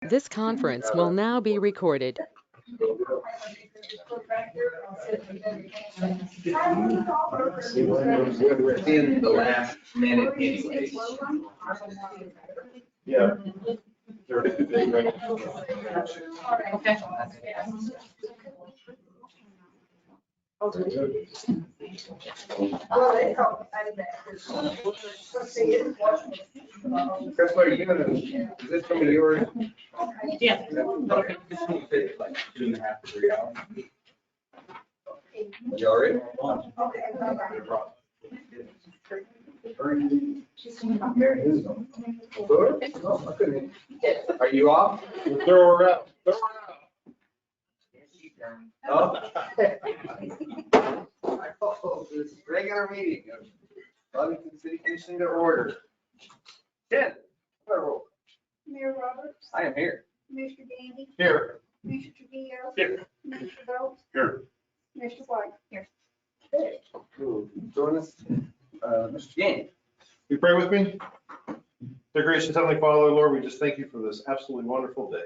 This conference will now be recorded. Within the last minute anyway. Yeah. Okay. Chris, what are you gonna, is this some of yours? Yeah. Okay. This will take like 2.5 to 3 hours. You all ready? Are you off? Throw her out. Throw her out. Oh. I call this regular meeting of Lovington City Commission to order. 10. Mayor Roberts, I am here. Commissioner Gandy, Here. Commissioner Trujillo. Here. Commissioner Bolt, Here. Commissioner White. Here. Hey, join us, Mr. Gandy. You pray with me? Dear gracious Heavenly Father, Lord, we just thank you for this absolutely wonderful day.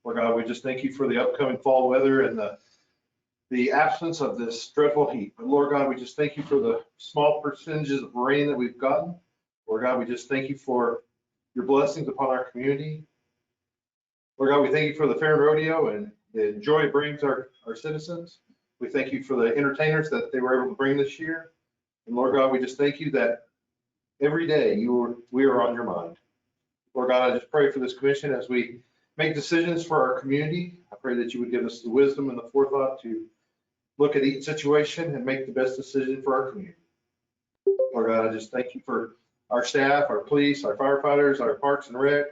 Lord God, we just thank you for the upcoming fall weather and the absence of this dreadful heat. But Lord God, we just thank you for the small percentages of rain that we've gotten. Lord God, we just thank you for your blessings upon our community. Lord God, we thank you for the fair and rodeo and the joy it brings our citizens. We thank you for the entertainers that they were able to bring this year. And Lord God, we just thank you that every day we are on your mind. Lord God, I just pray for this commission as we make decisions for our community. I pray that you would give us the wisdom and the forethought to look at each situation and make the best decision for our community. Lord God, I just thank you for our staff, our police, our firefighters, our parks and rec,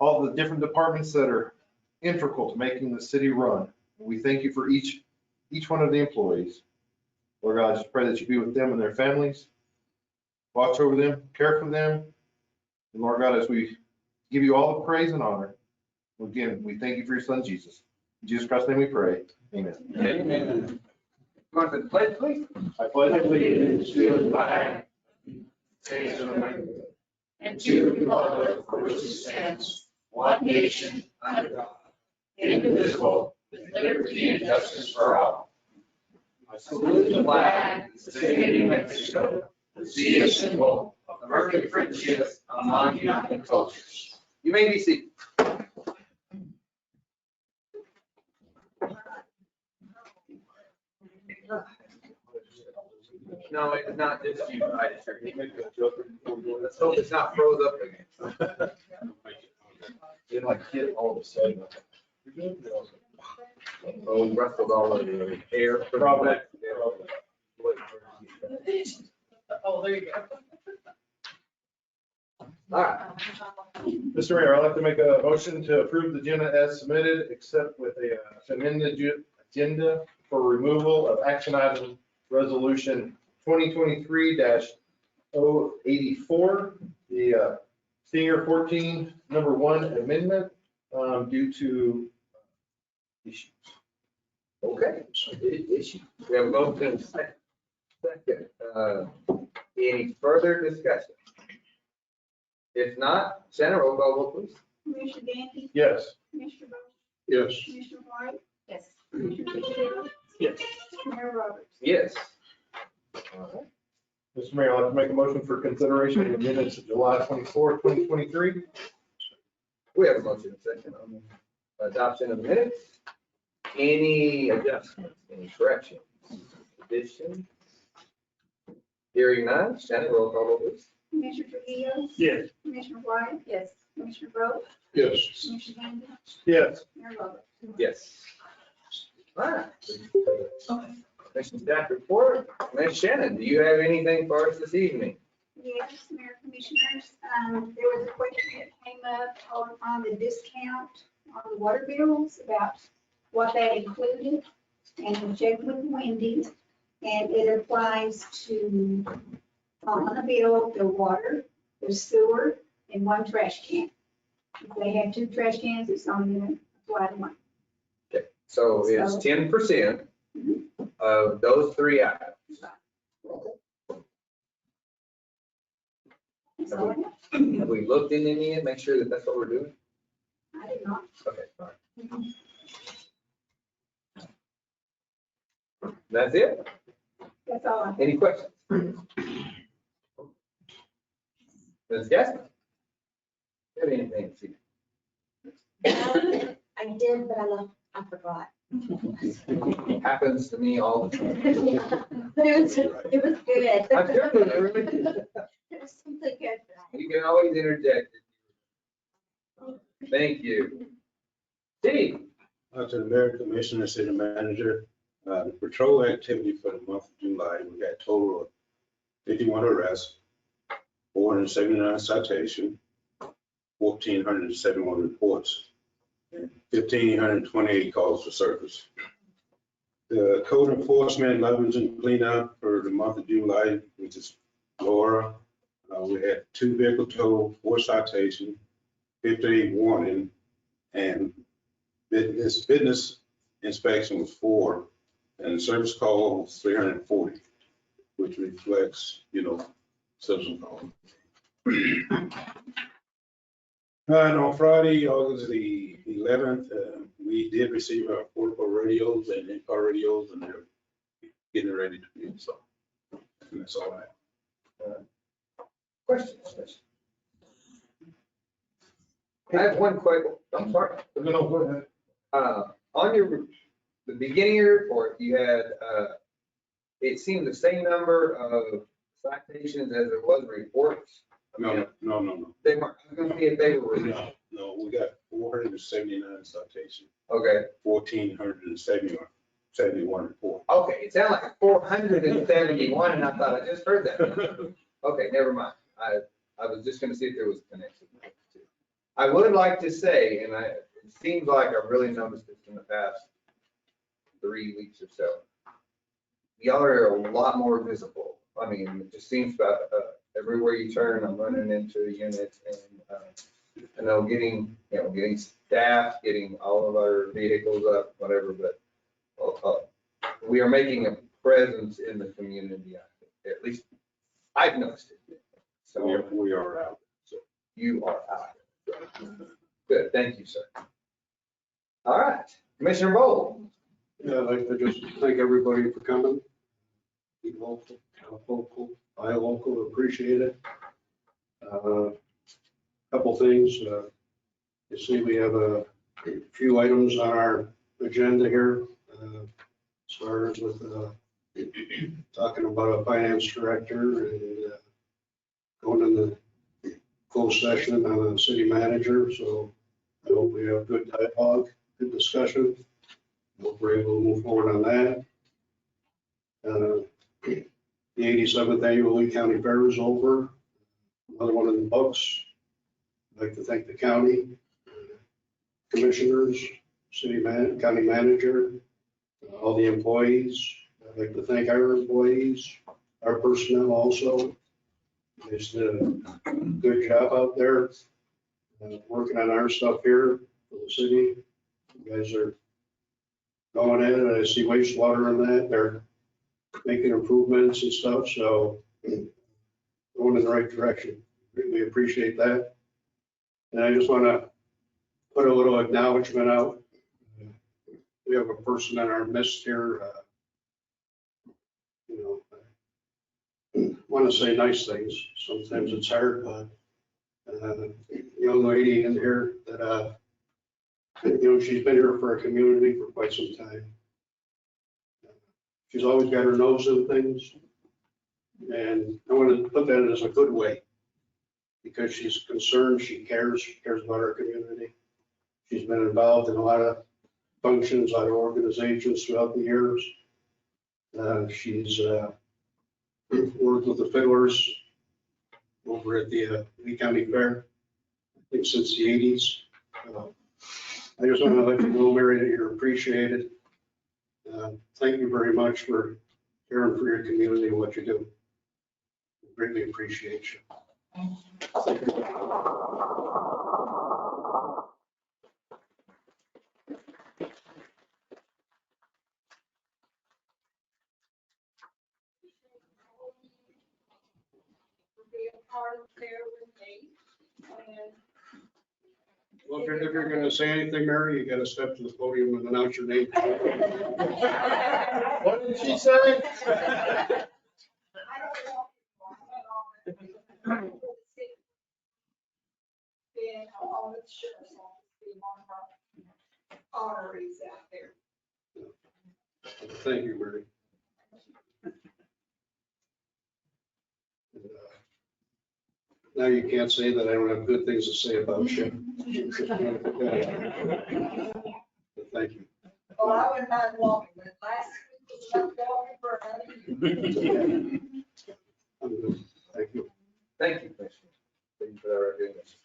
all the different departments that are integral to making the city run. We thank you for each one of the employees. Lord God, I just pray that you be with them and their families. Watch over them, care for them. And Lord God, as we give you all the praise and honor, again, we thank you for your son, Jesus. In Jesus Christ's name we pray. Amen. Amen. Going to the pledge, please. I pledge allegiance to the flag, and to the republic for which it stands, one nation, under God, indivisible, with liberty and justice for all. I salute the flag of the state of Mexico, the sea symbol of American friendship among United cultures. You may be seated. No, it's not just you. I just heard you make a joke. Let's hope it's not froze up again. It like hit all of a sudden. Oh, we rustled all over the air. Probably. Oh, there you go. All right. Mr. Mayor, I'd like to make a motion to approve the agenda as submitted, except with a amended agenda for removal of action item resolution 2023-084, the senior 14 number 1 amendment due to issues. Okay. Issue. We have a motion and a second. Any further discussion? If not, Shannon, roll call vote, please. Commissioner Gandy, Yes. Commissioner Bolt, Yes. Commissioner White, Yes. Commissioner Trujillo, Yes. Mayor Roberts. Yes. Mr. Mayor, I'd like to make a motion for consideration of the minutes of July 24, 2023. We have a motion and a second on the adoption of the minutes. Any adjustments, any corrections, additions? Hearing none, Shannon, roll call vote, please. Commissioner Trujillo, Yes. Commissioner White. Yes. Commissioner Bolt, Yes. Commissioner Gandy, Yes. Mayor Roberts. Yes. All right. Commission staff report. Ms. Shannon, do you have anything for us this evening? Yes, Mayor Commissioners, there was a question that came up on the discount on the water bills about what that included. And we checked with Wendy, and it applies to on a bill, the water, the sewer, and 1 trash can. If they have 2 trash cans, it's only going to apply to 1. Okay, so it's 10% of those 3 items. That's all I have. Have we looked in any and make sure that that's what we're doing? I didn't did not. Okay, fine. That's it? That's all I Any questions? Ms. Gasko? Have anything to see? I did, but I forgot. Happens to me all the time. It was good. I'm sure that it really is. It was simply good. You can always interject. Thank you. Steve? To the mayor, commissioner, city manager, the patrol activity for the month of July, we got a total of 51 arrests, 479 citations, 1,471 reports, and 1,528 calls for service. The code enforcement, Lovington cleanup for the month of July, which is Laura, we had 2 vehicle tow, 4 citations, 58 warning, and fitness inspection was 4, and service call was 340, which reflects, citizen call. And on Friday, August the 11th, we did receive our portable radios and in-car radios, and they're getting ready to be installed. And that's all I have. Questions? I have one question. I'm sorry. No, go ahead. On the beginning of your report, you had, it seemed the same number of citations as it was reports. No. They weren't, I was gonna see if they were. No, we got 479 citations, Okay, 1,471 reports. okay, it sounded like 471, and I thought I just heard that. Okay, never mind. I was just gonna see if there was a connection. I would like to say, and it seems like I've really noticed this in the past 3 weeks or so. Y'all are a lot more visible. I mean, it just seems about everywhere you turn, I'm running into units and, I know getting staff, getting all of our vehicles up, whatever, but we are making a presence in the community. At least I've noticed it. So We are out. So. you are out. Good, thank you, sir. All right, Commissioner Bowl. Yeah, I'd like to just thank everybody for coming. Be local, buy local, appreciate it. Couple things. You see, we have a few items on our agenda here. As far as with talking about a finance director and going in the closed session on a city manager. So I hope we have good dialogue, good discussion. Hope we're able to move forward on that. The 87th annual Lee County Fair is over. Another one in the books. I'd like to thank the county, commissioners, county manager, all the employees. I'd like to thank our employees, our personnel also. They just did a good job out there, working on our stuff here for the city. You guys are going in, and I see wastewater on that. They're making improvements and stuff, so going in the right direction. We appreciate that. And I just want to put a little acknowledgement out. We have a person in our midst here, want to say nice things. Sometimes it's hard, but young lady in here that, she's been here for our community for quite some time. She's always got her nose in things. And I want to put that as a good way because she's concerned, she cares about our community. She's been involved in a lot of functions, a lot of organizations throughout the years. She's worked with the fiddlers over at the Lee County Fair, I think since the 80s. I just want to let you know, Mary, that you're appreciated. Thank you very much for caring for your community and what you do. Greatly appreciate you. Be a part of there with me. And if you're gonna say anything, Mary, you gotta step to the podium and announce your name. What did she say? Being on the sheriff's office, being one of our arteries out there. Thank you, Mary. Now you can't say that I don't have good things to say about you. But thank you. Oh, I wouldn't mind walking, but last week was about walking for another year. I'm good. Thank you. Thank you, Commissioner. Thank you for that recognition.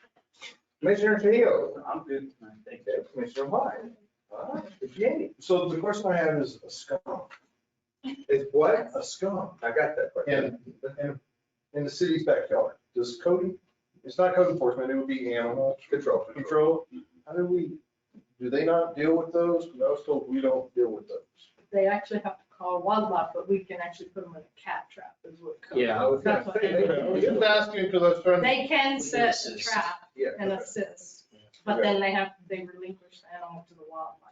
Commissioner Teo. I'm good. Thank you. Okay, Commissioner White. All right, Jenny. So the question I have is a skunk. It's what? A skunk. I got that part. In the city's backyard. Does code, it's not code enforcement, it would be animal Control. control. How do they not deal with those? Because I was told we don't deal with those. They actually have to call wildlife, but we can actually put them in a cat trap is what. it Yeah, I was gonna That's what say, they they- I was just asking because I was trying to. They can set a trap Yeah. and assist, but then they relinquish the animal to the wildlife.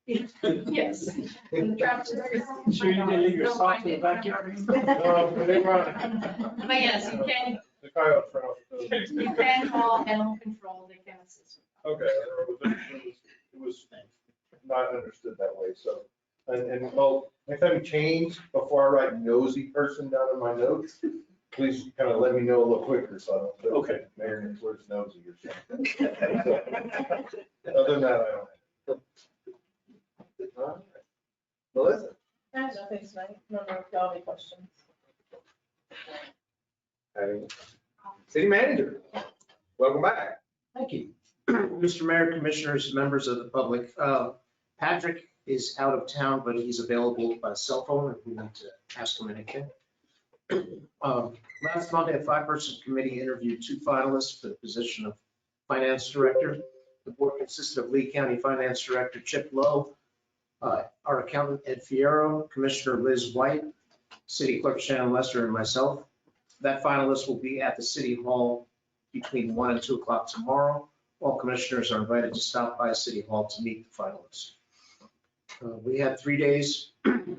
Yes. And the traps are. Sure you didn't leave your socks in the backyard? No, but they run. But yes, you can, The coyotes run off the field. you can call animal control, they can assist. Okay, it was not understood that way, so, and well, next time you change, before I write nosy person down in my notes, please kind of let me know a little quicker, so I don't. Okay. Mayor knows where's nosy or something. Other than that, I don't. All right. Melissa. I have nothing tonight, no, if y'all have any questions. City manager. Welcome back. Thank you. Mr. Mayor, Commissioners, members of the public. Patrick is out of town, but he's available by cell phone if we need to ask him anything. Last Monday, a 5-person committee interviewed 2 finalists for the position of Finance Director. The board consisted of Lee County Finance Director Chip Lowe, our accountant Ed Fierro, Commissioner Liz White, City Clerk Shannon Lester, and myself. That finalist will be at the City Hall between 1 and 2 o'clock tomorrow. All commissioners are invited to stop by City Hall to meet the finalists. We had 3 days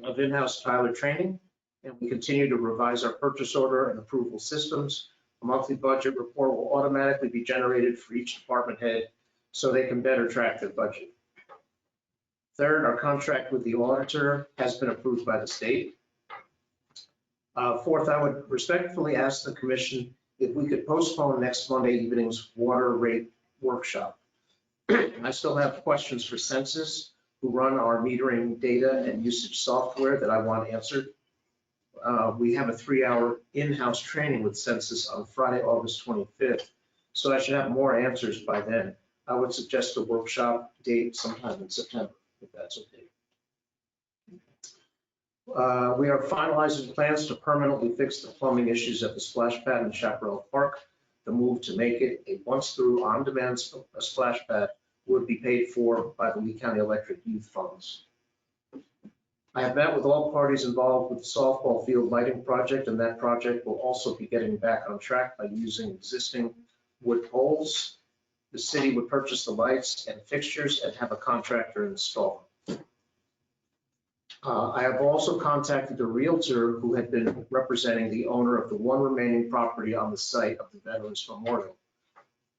of in-house Tyler training, and we continue to revise our purchase order and approval systems. A monthly budget report will automatically be generated for each department head so they can better track their budget. Third, our contract with the auditor has been approved by the state. Fourth, I would respectfully ask the commission if we could postpone next Monday evening's water rate workshop. I still have questions for Census, who run our metering data and usage software that I want answered. We have a 3-hour in-house training with Census on Friday, August 25th, so I should have more answers by then. I would suggest a workshop date sometime in September, if that's okay. We are finalizing plans to permanently fix the plumbing issues at the splash pad in Chaparral Park. The move to make it a once-through on-demand splash pad would be paid for by the Lee County Electric Youth Funds. I have met with all parties involved with the softball field lighting project, and that project will also be getting back on track by using existing wood poles. The city would purchase the lights and fixtures and have a contractor install. I have also contacted the realtor who had been representing the owner of the one remaining property on the site of the Veterans Memorial.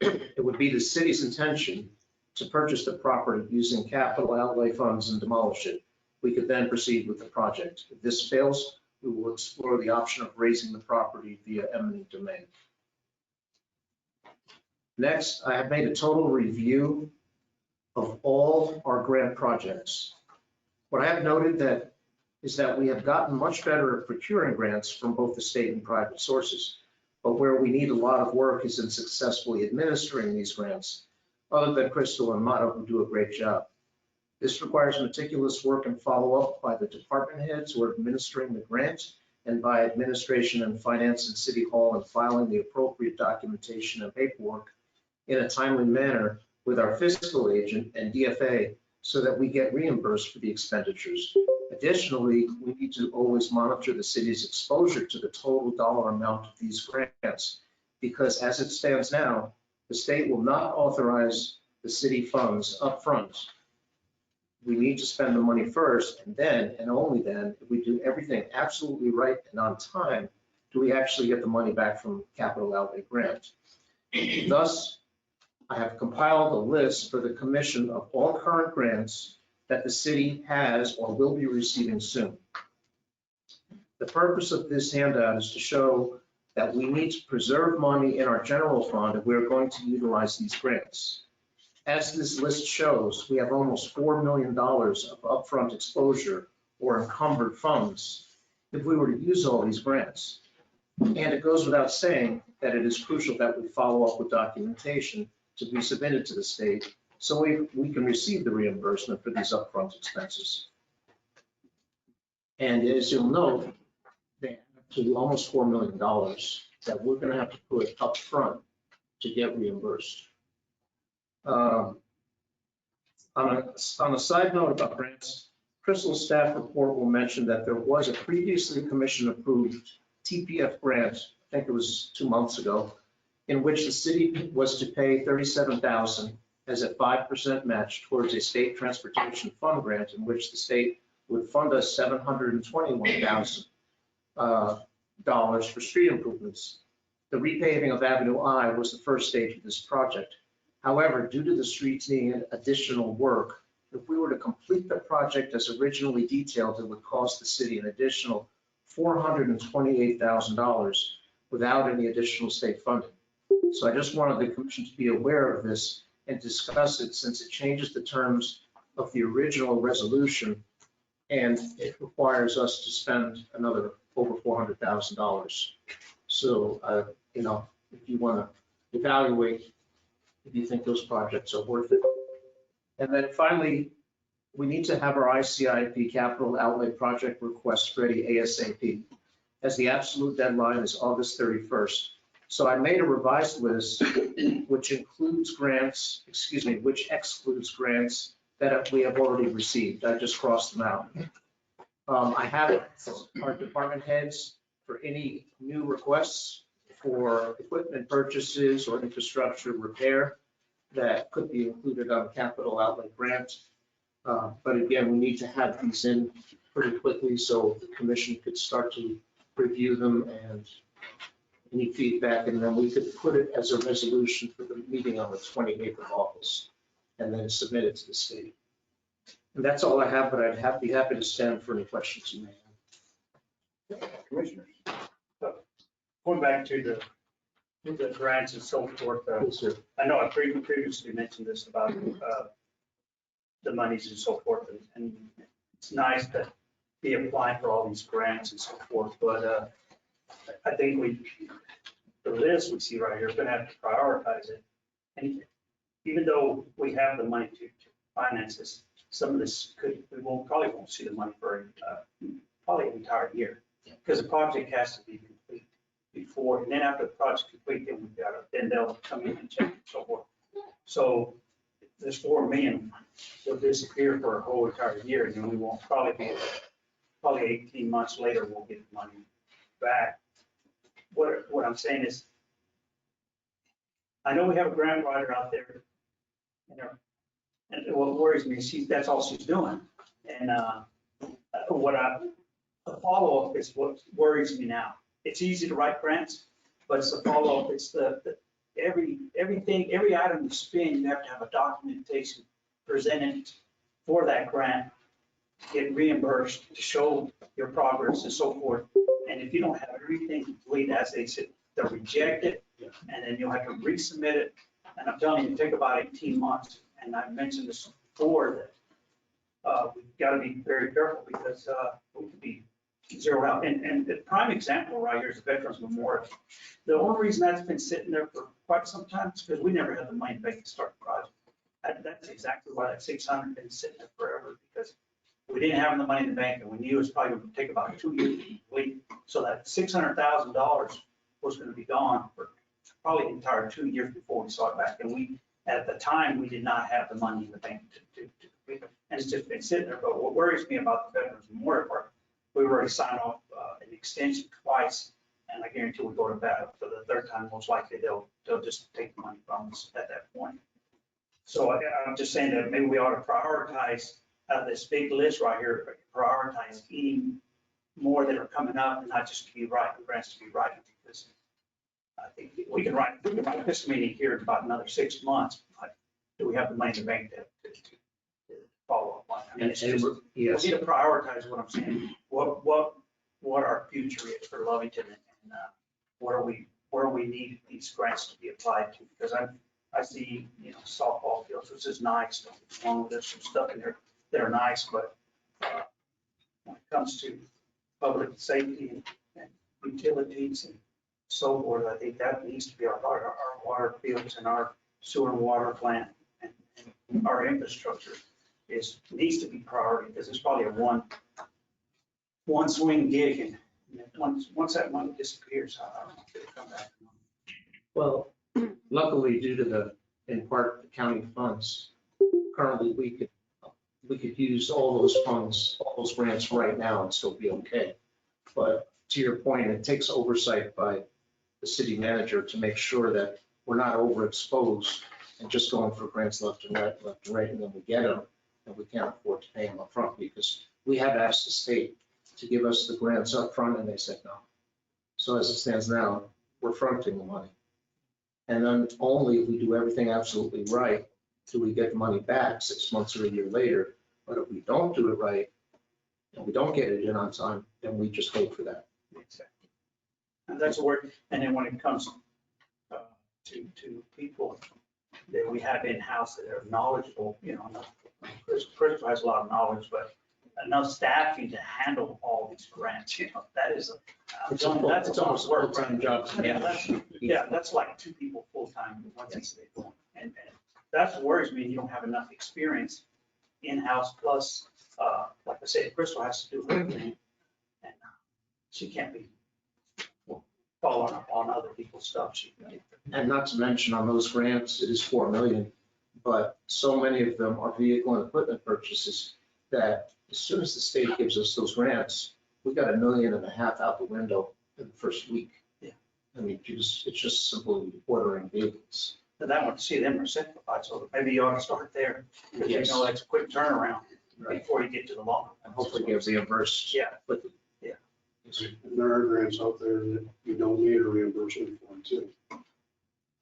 It would be the city's intention to purchase the property using capital outlay funds and demolish it. We could then proceed with the project. If this fails, we will explore the option of raising the property via eminent domain. Next, I have made a total review of all our grant projects. What I have noted is that we have gotten much better at procuring grants from both the state and private sources, but where we need a lot of work is in successfully administering these grants, other than Crystal and Mata, who do a great job. This requires meticulous work and follow-up by the department heads who are administering the grant and by administration and finance in City Hall and filing the appropriate documentation and paperwork in a timely manner with our fiscal agent and DFA so that we get reimbursed for the expenditures. Additionally, we need to always monitor the city's exposure to the total dollar amount of these grants, because as it stands now, The state will not authorize the city funds upfront. We need to spend the money first, and then, and only then, if we do everything absolutely right and on time, do we actually get the money back from capital outlay grant. Thus, I have compiled a list for the commission of all current grants that the city has or will be receiving soon. The purpose of this handout is to show that we need to preserve money in our general fund if we're going to utilize these grants. As this list shows, we have almost $4 million of upfront exposure or encumbered funds if we were to use all these grants. And it goes without saying that it is crucial that we follow up with documentation to be submitted to the state so we can receive the reimbursement for these upfront expenses. And as you'll note, they add up to almost $4 million that we're going to have to put up front to get reimbursed. On a side note about grants, Crystal's staff report will mention that there was a previously commission approved TPF grant, I think it was 2 months ago, in which the city was to pay $37,000 as a 5% match towards a state transportation fund grant in which the state would fund us $721,000 for street improvements. The repaving of Avenue I was the first stage of this project. However, due to the streets needing additional work, if we were to complete the project as originally detailed, it would cost the city an additional $428,000 without any additional state funding. So I just wanted the commission to be aware of this and discuss it since it changes the terms of the original resolution and it requires us to spend another over $400,000. So, if you want to evaluate if you think those projects are worth it. And then finally, we need to have our ICIP capital outlay project requests ready ASAP, as the absolute deadline is August 31st. So I made a revised list which excludes grants that we have already received. I just crossed them out. I have our department heads for any new requests for equipment purchases or infrastructure repair that could be included on capital outlay grant. But again, we need to have these in pretty quickly so the commission could start to review them and any feedback, and then we could put it as a resolution for the meeting on the 28th of August and then submit it to the state. And that's all I have, but I'd be happy to stand for any questions you may have. Commissioners. Going back to the grants and so forth, Yes, sir. I know I previously mentioned this about the monies and so forth, and it's nice to be applying for all these grants and so forth, but I think the list we see right here is going to have to prioritize it. And even though we have the money to finance this, some of this probably won't see the money for probably an entire year, because the project has to be complete before, and then after the project's complete, then they'll come in and check and so forth. So this $4 million will disappear for a whole entire year, and then we won't probably 18 months later, we'll get the money back. What I'm saying is, I know we have a grant writer out there, and what worries me is that's all she's doing. And the follow-up is what worries me now. It's easy to write grants, but it's the follow-up. It's every item you spend, you have to have a documentation presented for that grant, get reimbursed to show your progress and so forth. And if you don't have everything complete as they said, they'll reject it, and then you'll have to resubmit it. And I'm telling you, it take about 18 months. And I've mentioned this before that we've got to be very careful because we could be zeroed out. And the prime example right here is the Veterans Memorial. The only reason that's been sitting there for quite some time is because we never had the money back to start the project. That's exactly why that 600 been sitting there forever, because we didn't have the money in the bank, and we knew it was probably going to take about 2 years to complete. So that $600,000 was going to be gone for probably the entire 2 years before we saw it back. And at the time, we did not have the money in the bank to complete it. And it's just been sitting there. But what worries me about the Veterans Memorial Park, we've already signed off an extension twice, and I guarantee we'll go to bat for the third time, most likely they'll just take the money from us at that point. So I'm just saying that maybe we ought to prioritize this big list right here, prioritize any more that are coming up and not just to be right, the grants to be right. Because I think we can write this meeting here in about another 6 months, but do we have the money in the bank to follow up on? I mean, it's just, we need to prioritize what I'm saying, what our future is for Lovington and where we need these grants to be applied to. Because I see, softball fields, which is nice. There's some stuff in there that are nice, but when it comes to public safety and utilities and so forth, I think that needs to be our water fields and our sewer and water plant and our infrastructure needs to be priority, because it's probably a one swing gig, and once that money disappears, I don't know if it'll come back. Well, luckily, due to in part, the county funds, currently, we could use all those funds, all those grants right now and still be okay. But to your point, it takes oversight by the city manager to make sure that we're not overexposed and just going for grants left and right, and then we get them, and we can't afford to pay them up front, because we have asked the state to give us the grants up front, and they said no. So as it stands now, we're fronting the money. And then only if we do everything absolutely right do we get the money back 6 months or a year later. But if we don't do it right, and we don't get it in on time, then we just wait for that. Exactly. And that's where, and then when it comes to people that we have in-house that are knowledgeable, Chris has a lot of knowledge, but enough staffing to handle all these grants, that is It's almost a work. full-time job. Yeah, that's like 2 people full-time, and that's what worries me. You don't have enough experience in-house, plus, like I said, Crystal has to do everything, and she can't be following up on other people's stuff. And not to mention on those grants, it is 4 million, but so many of them are vehicle and equipment purchases that as soon as the state gives us those grants, we got $1.5 million out the window in the first week. Yeah. I mean, it's just simply ordering vehicles. And I want to see them are simplified, so maybe you ought to start there. Because Yes. that's a quick turnaround Right. before you get to the longer. And hopefully get reimbursed. Yeah. quickly. And there are grants out there that you don't need a reimbursement for too.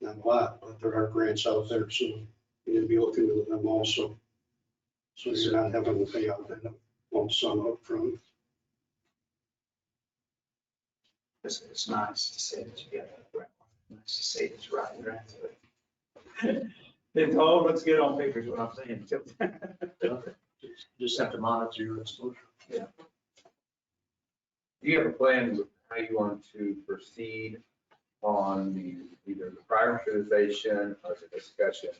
Not a lot, but there are grants out there, so you need to be looking into them also. So you're not having to pay out that lump sum up front. It's nice to say that you get a grant. Nice to say that you're writing grants. It's all looks good on paper is what I'm saying. Just have to monitor your exposure. Do you have a plan with how you want to proceed on either the prioritization or the discussion?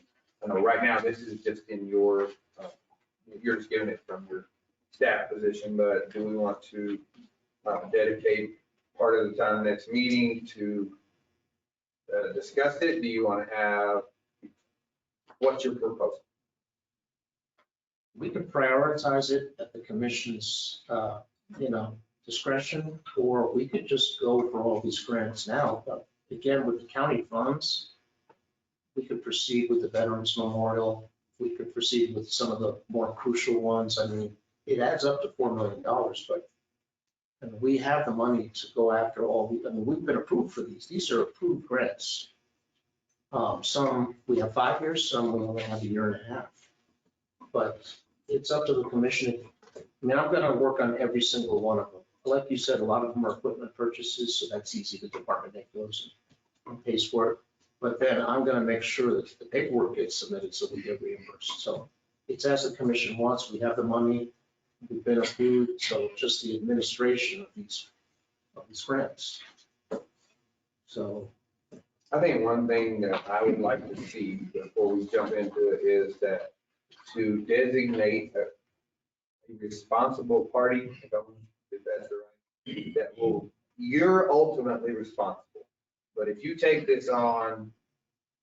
I know right now this is just in you're just giving it from your staff position, but do we want to dedicate part of the time next meeting to discuss it? Do you want to have, what's your proposal? We can prioritize it at the commission's, discretion, or we could just go for all these grants now. But again, with the county funds, we could proceed with the Veterans Memorial. We could proceed with some of the more crucial ones. I mean, it adds up to $4 million, but and we have the money to go after we've been approved for these. These are approved grants. Some we have 5 years, some we only have 1.5 years. But it's up to the commission. I mean, I'm gonna work on every single one of them. Like you said, a lot of them are equipment purchases, so that's easy. The department that goes and pays for it. But then I'm gonna make sure that the paperwork gets submitted so we get reimbursed. So it's as the commission wants. We have the money. We've been approved, so just the administration of these grants. So. I think one thing that I would like to see before we jump into it is that to designate a responsible party, if that's right, that will, you're ultimately responsible. But if you take this on,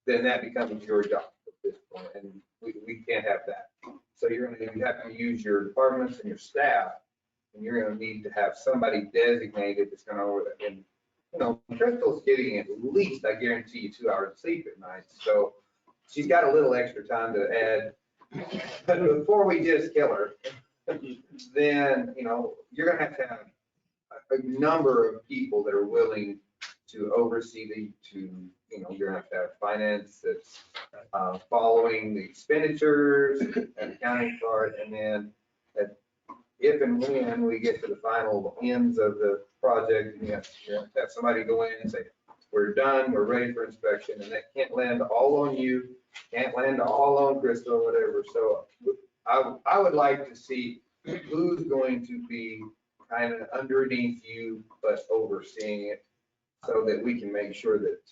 then that becomes your job at this point, and we can't have that. So you have to use your departments and your staff, and you're gonna need to have somebody designated that's gonna, and Crystal's getting at least, I guarantee you, 2 hours of sleep at night. So she's got a little extra time to add. But before we just kill her, then, you're gonna have a number of people that are willing to oversee you're gonna have to have finance that's following the expenditures and accounting part, and then if and when we get to the final ends of the project, you have to have somebody go in and say, we're done, we're ready for inspection, and that can't land all on you, can't land all on Crystal, whatever. So I would like to see who's going to be kind of underneath you, but overseeing it, so that we can make sure that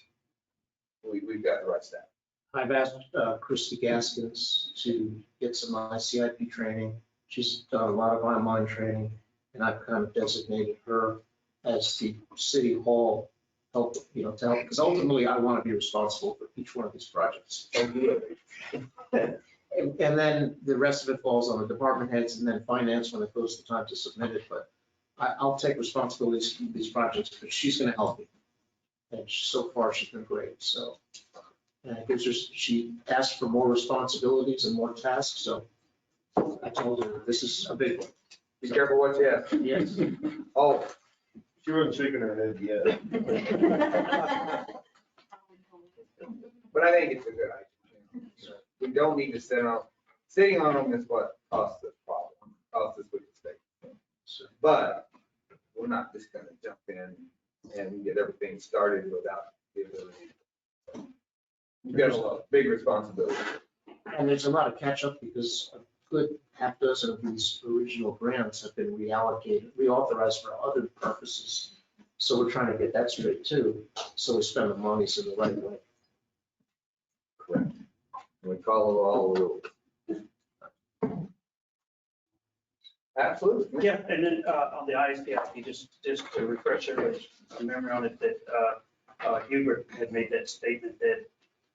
we've got the right staff. I've asked Christy Gaskins to get some ICIP training. She's done a lot of online training, and I've kind of designated her as the city hall help, to help, because ultimately I want to be responsible for each one of these projects. And then the rest of it falls on the department heads and then finance when it goes to time to submit it. But I'll take responsibilities for these projects, but she's going to help me. And so far she's been great. So she asked for more responsibilities and more tasks. So I told her this is a big one. Be careful what you ask. Yes. Oh. She wasn't shaking her head yet. But I think it's a good idea. We don't need to sitting on them is what costs us problems, costs us with the state. But we're not just gonna jump in and get everything started without the ability. You've got a big responsibility. And there's a lot of catch up because a good half dozen of these original grants have been reallocated, reauthorized for other purposes. So we're trying to get that straight too. So we spend the monies in the right way. Correct. We follow all the rules. Absolutely. Yeah, and then on the ISPIP, just to refresh everybody's memory on it, that Hubert had made that statement that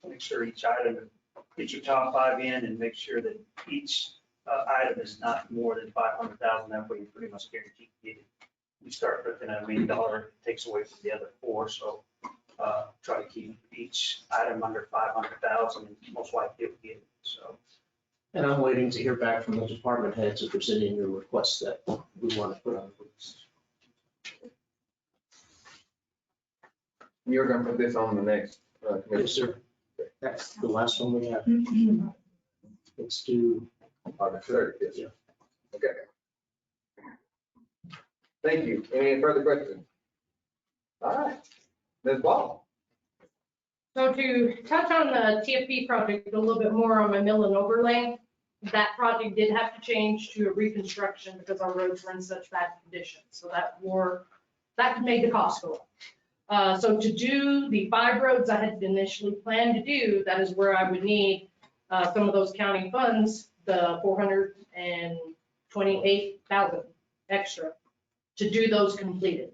make sure each item, get your top 5 in and make sure that each item is not more than 500,000. That way you pretty much guarantee to get it. We start looking at $1 million, it takes away from the other 4. So try to keep each item under 500,000 and most likely it'll get it. So. And I'm waiting to hear back from the department heads if there's any new requests that we want to put on the list. You're gonna put this on the next committee? Yes, sir. That's the last one we have. Let's do. August 30th, yes. Yeah. Okay. Thank you. Any further questions? All right. Ms. Ball. So to touch on the TFP project a little bit more on my mill and overlay, that project did have to change to a reconstruction because our roads were in such bad condition. So that made the cost go up. So to do the 5 roads I had initially planned to do, that is where I would need some of those county funds, the 428,000 extra to do those completed.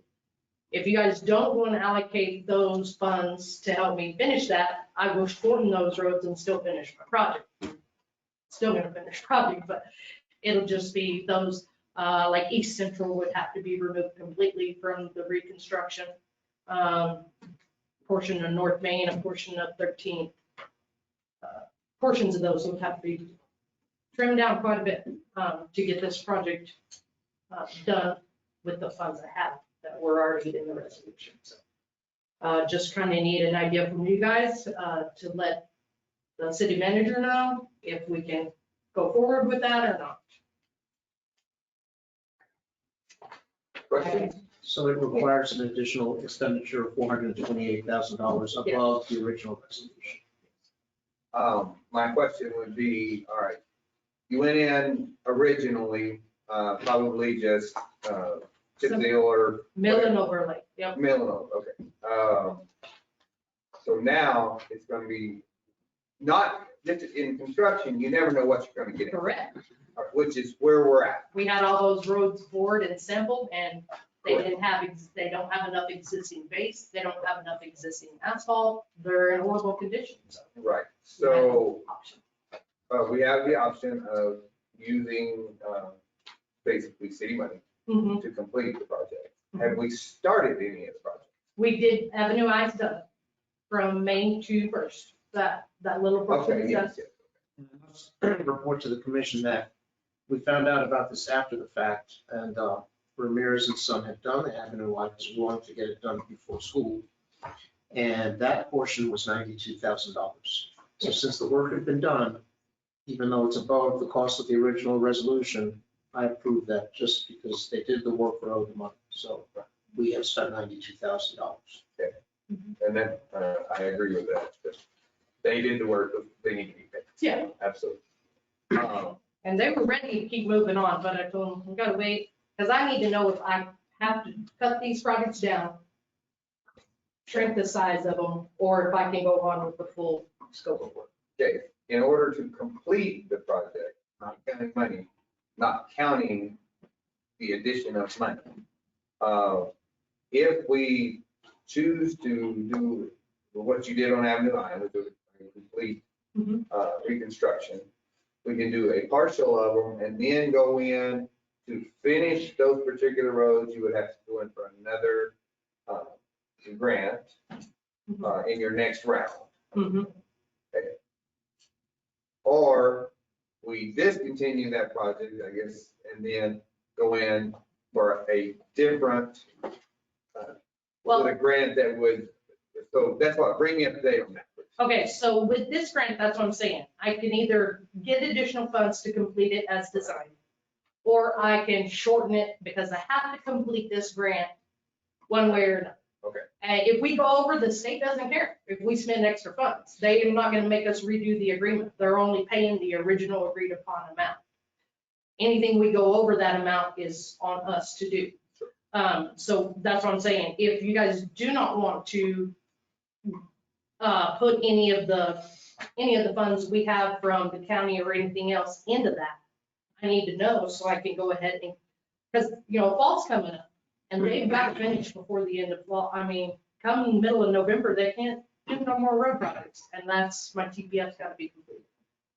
If you guys don't want to allocate those funds to help me finish that, I will shorten those roads and still finish my project. Still gonna finish project, but it'll just be those, like East Central would have to be removed completely from the reconstruction. Portion of North Main, a portion of 13th. Portions of those would have to be trimmed down quite a bit to get this project done with the funds I have that were already in the resolution. So just kind of need an idea from you guys to let the city manager know if we can go forward with that or not. Questions? So it requires an additional expenditure of $428,000 above the original resolution. My question would be, all right, you went in originally, probably just chip seal or. Mill and overlay, yep. Mill and over, okay. So now it's gonna be, not just in construction, you never know what you're gonna get in. Correct. Which is where we're at. We had all those roads bored and sampled and they don't have enough existing base. They don't have enough existing asphalt. They're in horrible conditions. Right, so Option. we have the option of using basically city money Mhm. to complete the project. Have we started any of the projects? We did Avenue I's done from Main to First, that little portion. Okay, is yes, done. yes. Report to the commission that we found out about this after the fact, and Ramirez and Son had done the Avenue Y because we wanted to get it done before school. And that portion was $92,000. So since the work had been done, even though it's above the cost of the original resolution, I approved that just because they did the work for owed the money. So we have spent $92,000. And then, I agree with that. They did the work, they need to be paid. Yeah, Absolutely. and they were ready to keep moving on, but I told them, we gotta wait, because I need to know if I have to cut these projects down, shrink the size of them, or if I can go on with the full scope of work. Okay, in order to complete the project, not counting money, not counting the addition of money. If we choose to do what you did on Avenue I, which was a complete Mhm. reconstruction, we can do a partial of them and then go in to finish those particular roads. You would have to go in for another grant in your next round. Mhm. Or we discontinue that project, I guess, and then go in for a different, Well- with a grant that would, so that's what, bring me up to date on that. please. Okay, so with this grant, that's what I'm saying. I can either get additional funds to complete it as designed, or I can shorten it because I have to complete this grant one way or another. Okay. And if we go over, the state doesn't care if we spend extra funds. They are not gonna make us redo the agreement. They're only paying the original agreed upon amount. Anything we go over that amount is on us to do. So that's what I'm saying. If you guys do not want to put any of the funds we have from the county or anything else into that, I need to know so I can go ahead and, because, fall's coming up and they've got to finish before the end of fall. I mean, come middle of November, they can't do no more road projects, and that's, my TPF's got to be completed.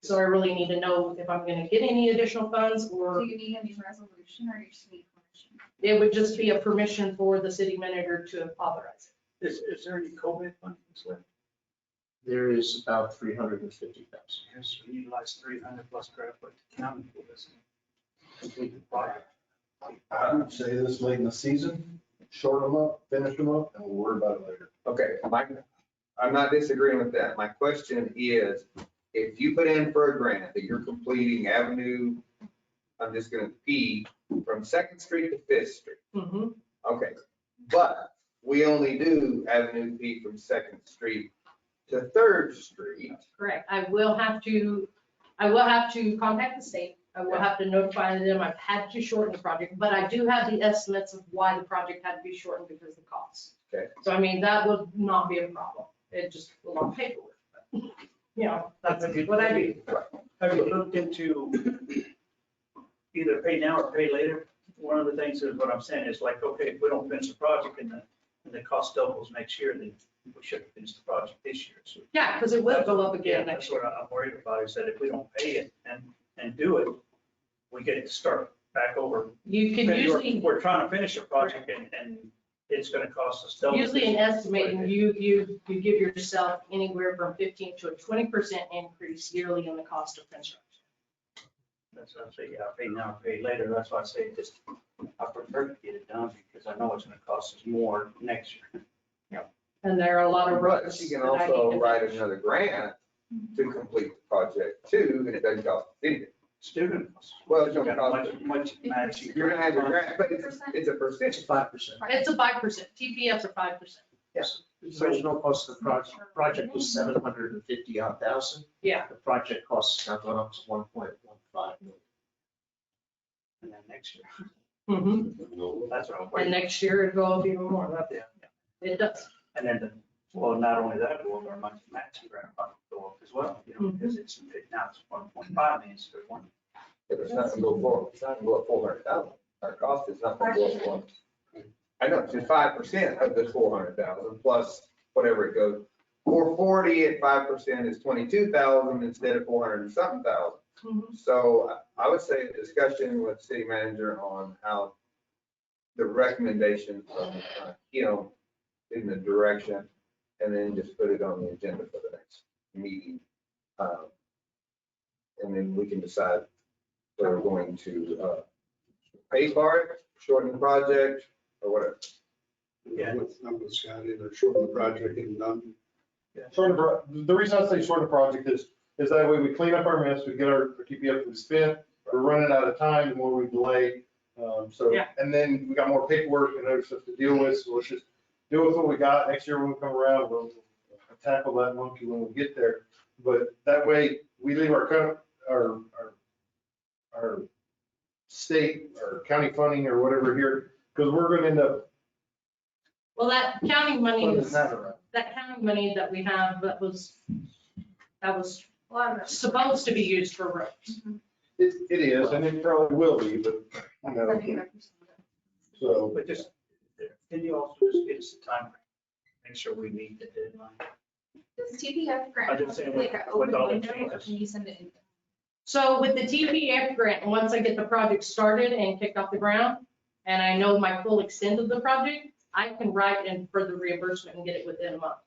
So I really need to know if I'm gonna get any additional funds, Do or you need a new resolution or you just need permission? it would just be a permission for the city manager to authorize it. Is there any COVID funding left? There is about 350,000. Yes, we utilize 300 plus grant like the county for this. Complete the project. I would say this late in the season, shorten them up, finish them up, and we'll worry about it later. Okay, I'm not disagreeing with that. My question is, if you put in for a grant that you're completing Avenue, I'm just gonna P, from Second Street to Fifth Street. Mhm. Okay, but we only do Avenue P from Second Street to Third Street. Correct. I will have to contact the state. I will have to notify them. I've had to shorten the project, but I do have the estimates of why the project had to be shortened because of the cost. Okay. So I mean, that would not be a problem. It just a lot of paperwork. But, that's what I do. Have you looked into either pay now or pay later? One of the things is what I'm saying is like, okay, if we don't finish the project and the cost doubles next year, then we should finish the project this year. So Yeah, because it will go up again yeah, next that's year. what I'm worried about, is that if we don't pay it and do it, we get to start back over. You can usually, We're trying to finish a project and it's gonna cost us double. usually in estimating, you give yourself anywhere from 15 to a 20% increase yearly in the cost of construction. That's what I'm saying, yeah, pay now, pay later. That's why I say just, I prefer to get it done because I know it's gonna cost us more next year. And there are a lot of But roads. she can that I need also to write finish. another grant to complete the project too, and it doesn't cost anything. Student. Well, it's Got gonna cost, much matching. you're gonna have your grant, but it's a percentage. 5%. It's a 5%. TPFs are 5%. Yes. The original cost of the project was 750 odd thousand. Yeah. The project cost has now gone up to 1.15 million. And then next year, Mhm. that's what I'm And waiting. next year it'll go up even more. Yeah. It does. And then, well, not only that, well, our matching grant will go up as well, because now it's 1.5 million instead of 1. If it's not gonna go for, it's not gonna go up 400,000. Our cost is not gonna go up for. I know, it's just 5% of the 400,000 plus whatever it goes. 440 at 5% is 22,000 instead of 400 and something thousand. Mhm. So I would say a discussion with city manager on how the recommendation from him in the direction, and then just put it on the agenda for the next meeting. And then we can decide whether we're going to pay for it, shorten the project, or whatever. Yeah. I'm with Scott, either shorten the project and done. The reason I say short the project is that way we clean up our mess, we get our TPF we spent, we're running out of time, the more we delay. So, Yeah. and then we got more paperwork and other stuff to deal with, so let's just deal with what we got. Next year when we come around, we'll tackle that monkey when we get there. But that way, we leave our state or county funding or whatever here, because we're gonna end up Well, that county money funding is, that around. that county money that we have, that was supposed to be used for roads. It is, and it probably will be, but, you know, so. But just, can you also just get us a time frame? Make sure we meet the deadline. Does TPF I grant didn't say have like an with open all the window, or changes. can you send it in? So with the TPF grant, once I get the project started and kicked off the ground, and I know my full extent of the project, I can write in for the reimbursement and get it within a month.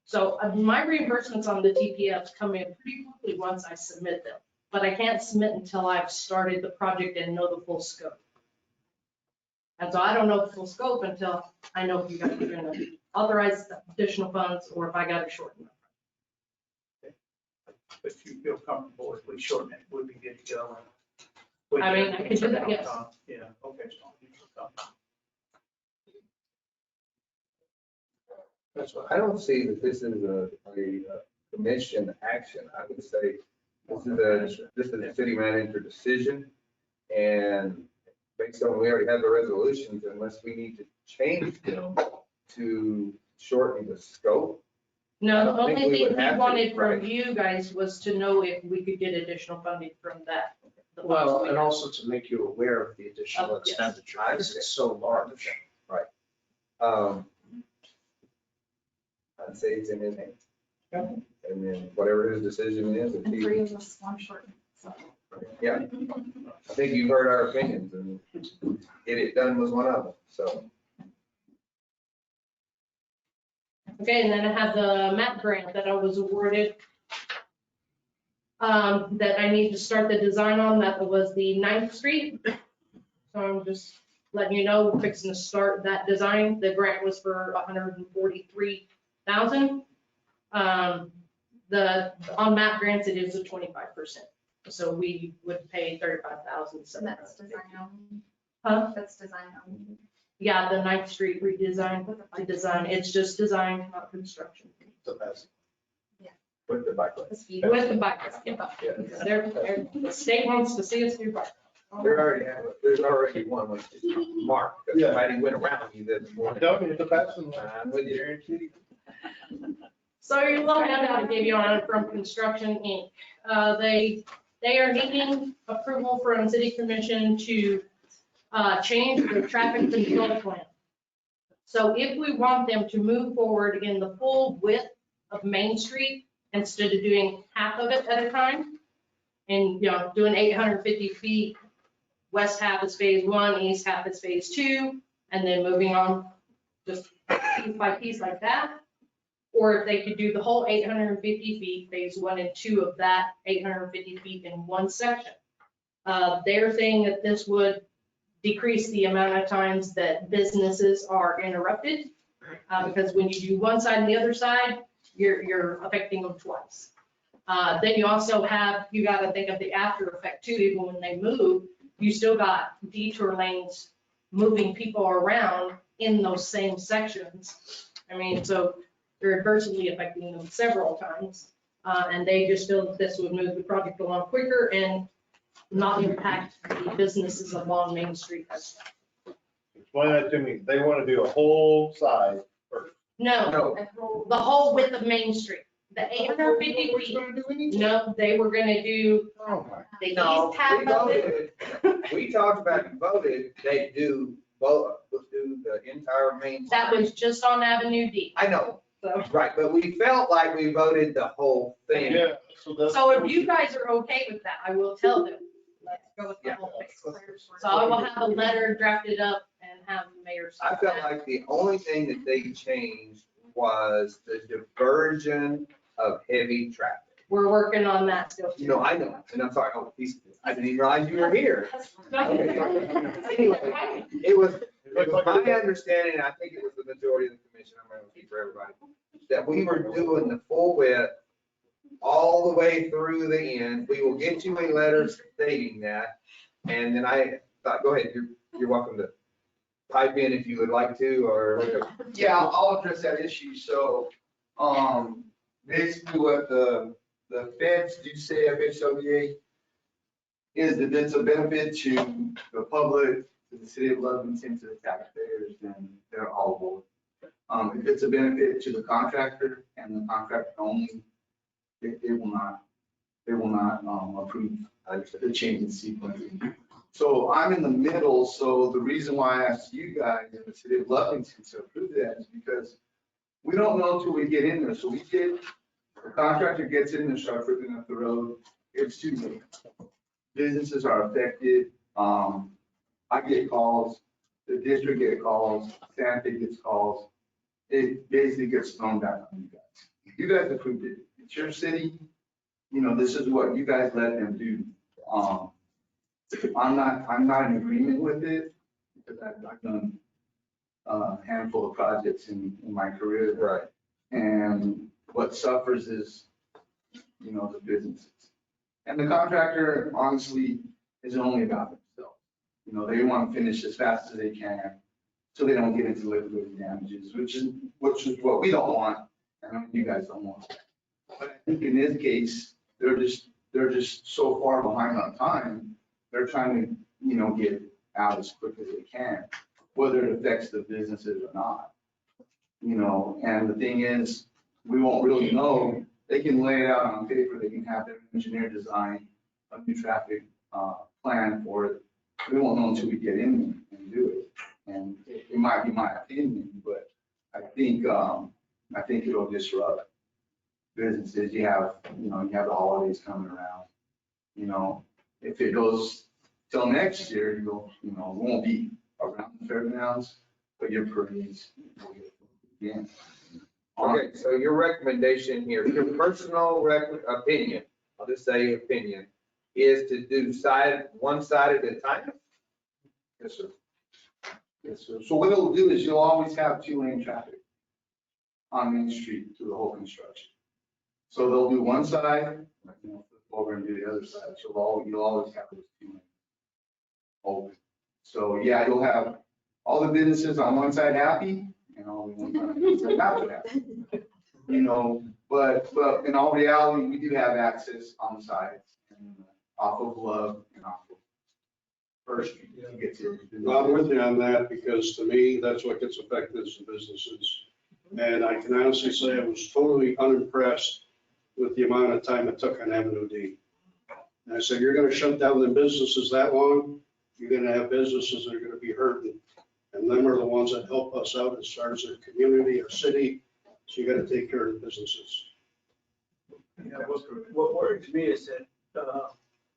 So my reimbursements on the TPFs come in pretty quickly once I submit them, but I can't submit until I've started the project and know the full scope. And so I don't know the full scope until I know if you guys are gonna authorize additional funds or if I gotta shorten them. But if you feel comfortable if we shorten it, we'd be good to go. I mean, I can do that, yes. Yeah, okay. So you feel comfortable. That's why I don't see that this is a commission action. I would say this is a city manager decision. And based on, we already have the resolutions, unless we need to change them to shorten the scope. I No, the don't think only we thing would have we to, wanted from right. you guys was to know if we could get additional funding from that. the funds Well, we and have. also to make you aware of the additional Oh, yes. expenditure, I because it's so large. I'd say it's in his hands. And then whatever his decision is, if And he, 3 of us want short. So. yeah, I think you've heard our opinions, and get it done was one of them, so. Okay, and then I have the MAP grant that I was awarded. That I need to start the design on, that was the 9th Street. So I'm just letting you know, we're fixing to start that design. The grant was for $143,000. On MAP grants, it is a 25%. So we would pay $35,000. And that's design only. Huh? That's design only. Yeah, the 9th Street redesign, the design, it's just design, not construction. With the bike lane. The speed. With the bike ride, yeah. Yeah. The state wants to see us do bike. There's already one with Mark, because Yeah. somebody went around you this morning. Don't need to pass them. I'm with you. So your little handout I gave you on it from Construction Inc. They are needing approval from City Commission to change their traffic control plan. So if we want them to move forward in the full width of Main Street, instead of doing half of it at a time, and, doing 850 feet, west half is phase 1, east half is phase 2, and then moving on just piece by piece like that. Or if they could do the whole 850 feet, phase 1 and 2 of that 850 feet in one section. They're saying that this would decrease the amount of times that businesses are interrupted. Because when you do one side and the other side, you're affecting them twice. Then you also have, you got to think of the after effect too. Even when they move, you still got detour lanes moving people around in those same sections. I mean, so they're adversely affecting them several times. And they just feel that this would move the project along quicker and not impact the businesses along Main Street as well. Explain that to me. They want to do a whole side first. No, No, the whole width of Main Street, the 850 We're just feet. gonna do anything? No, they were gonna do Oh, my. the no, east half we of it. voted, we talked about and voted, they do both, do the entire main. That was just on Avenue D. I know, So, right, but we felt like we voted the whole thing. Yeah, so that's. so if you guys are okay with that, I will tell them, let's go with the Yeah. whole thing. So I will have a letter drafted up and have the mayor I sign felt that. like the only thing that they changed was the diversion of heavy traffic. We're working on that still. You know, I know, and I'm sorry, I didn't even realize you were here. Anyway, it was my understanding, and I think it was the majority of the commission, I'm going to speak for everybody, that we were doing the full width all the way through the end. We will get you a letter stating that. And then I thought, go ahead, you're welcome to pipe in if you would like to, or whatever. Yeah, I'll address that issue. So, basically what the feds do say, FHWA, is that it's a benefit to the public, to the city of Lovington, to the taxpayers, then they're all aboard. If it's a benefit to the contractor and the contractor only, they will not approve the change in sequencing. So I'm in the middle, so the reason why I asked you guys in the city of Lovington to approve that is because we don't know until we get in there. So the contractor gets in and starts ripping up the road, it's too late. Businesses are affected. I get calls, the district gets calls, Santa Fe gets calls. It basically gets thrown back on you guys. You guys approved it. It's your city. You know, this is what you guys let them do. I'm not in agreement with it because I've done a handful of projects in my career. Right. And what suffers is, you know, the businesses. And the contractor, honestly, is only about themselves. You know, they want to finish as fast as they can, so they don't get into liquidated damages, which is what we don't want, and you guys don't want. But I think in this case, they're just so far behind on time, they're trying to, you know, get out as quick as they can, whether it affects the businesses or not. You know, and the thing is, we won't really know. They can lay it out on paper, they can have their engineer design a new traffic plan for it. We won't know until we get in and do it. And it might be my opinion, but I think it'll disrupt businesses. You have the holidays coming around. You know, if it goes till next year, it won't be around the fairgrounds, but your parades will get again. Okay, so your recommendation here, your personal opinion, I'll just say opinion, is to do one side at a time? Yes, sir. Yes, sir. So what it'll do is you'll always have 2-lane traffic on Main Street through the whole construction. So they'll do one side, flip over and do the other side. So you'll always have those 2 lanes open. So yeah, you'll have all the businesses on one side happy and all the ones on the other side not happy. You know, but in all reality, we do have access on the sides, and off of Love and off of First Street to get to. Well, I'm with you on that because to me, that's what gets affected is the businesses. And I can honestly say I was totally unimpressed with the amount of time it took on Avenue D. And I said, you're going to shut down the businesses that long, you're going to have businesses that are going to be hurting. And them are the ones that help us out as far as our community, our city. So you got to take care of the businesses. Yeah, what worries me is that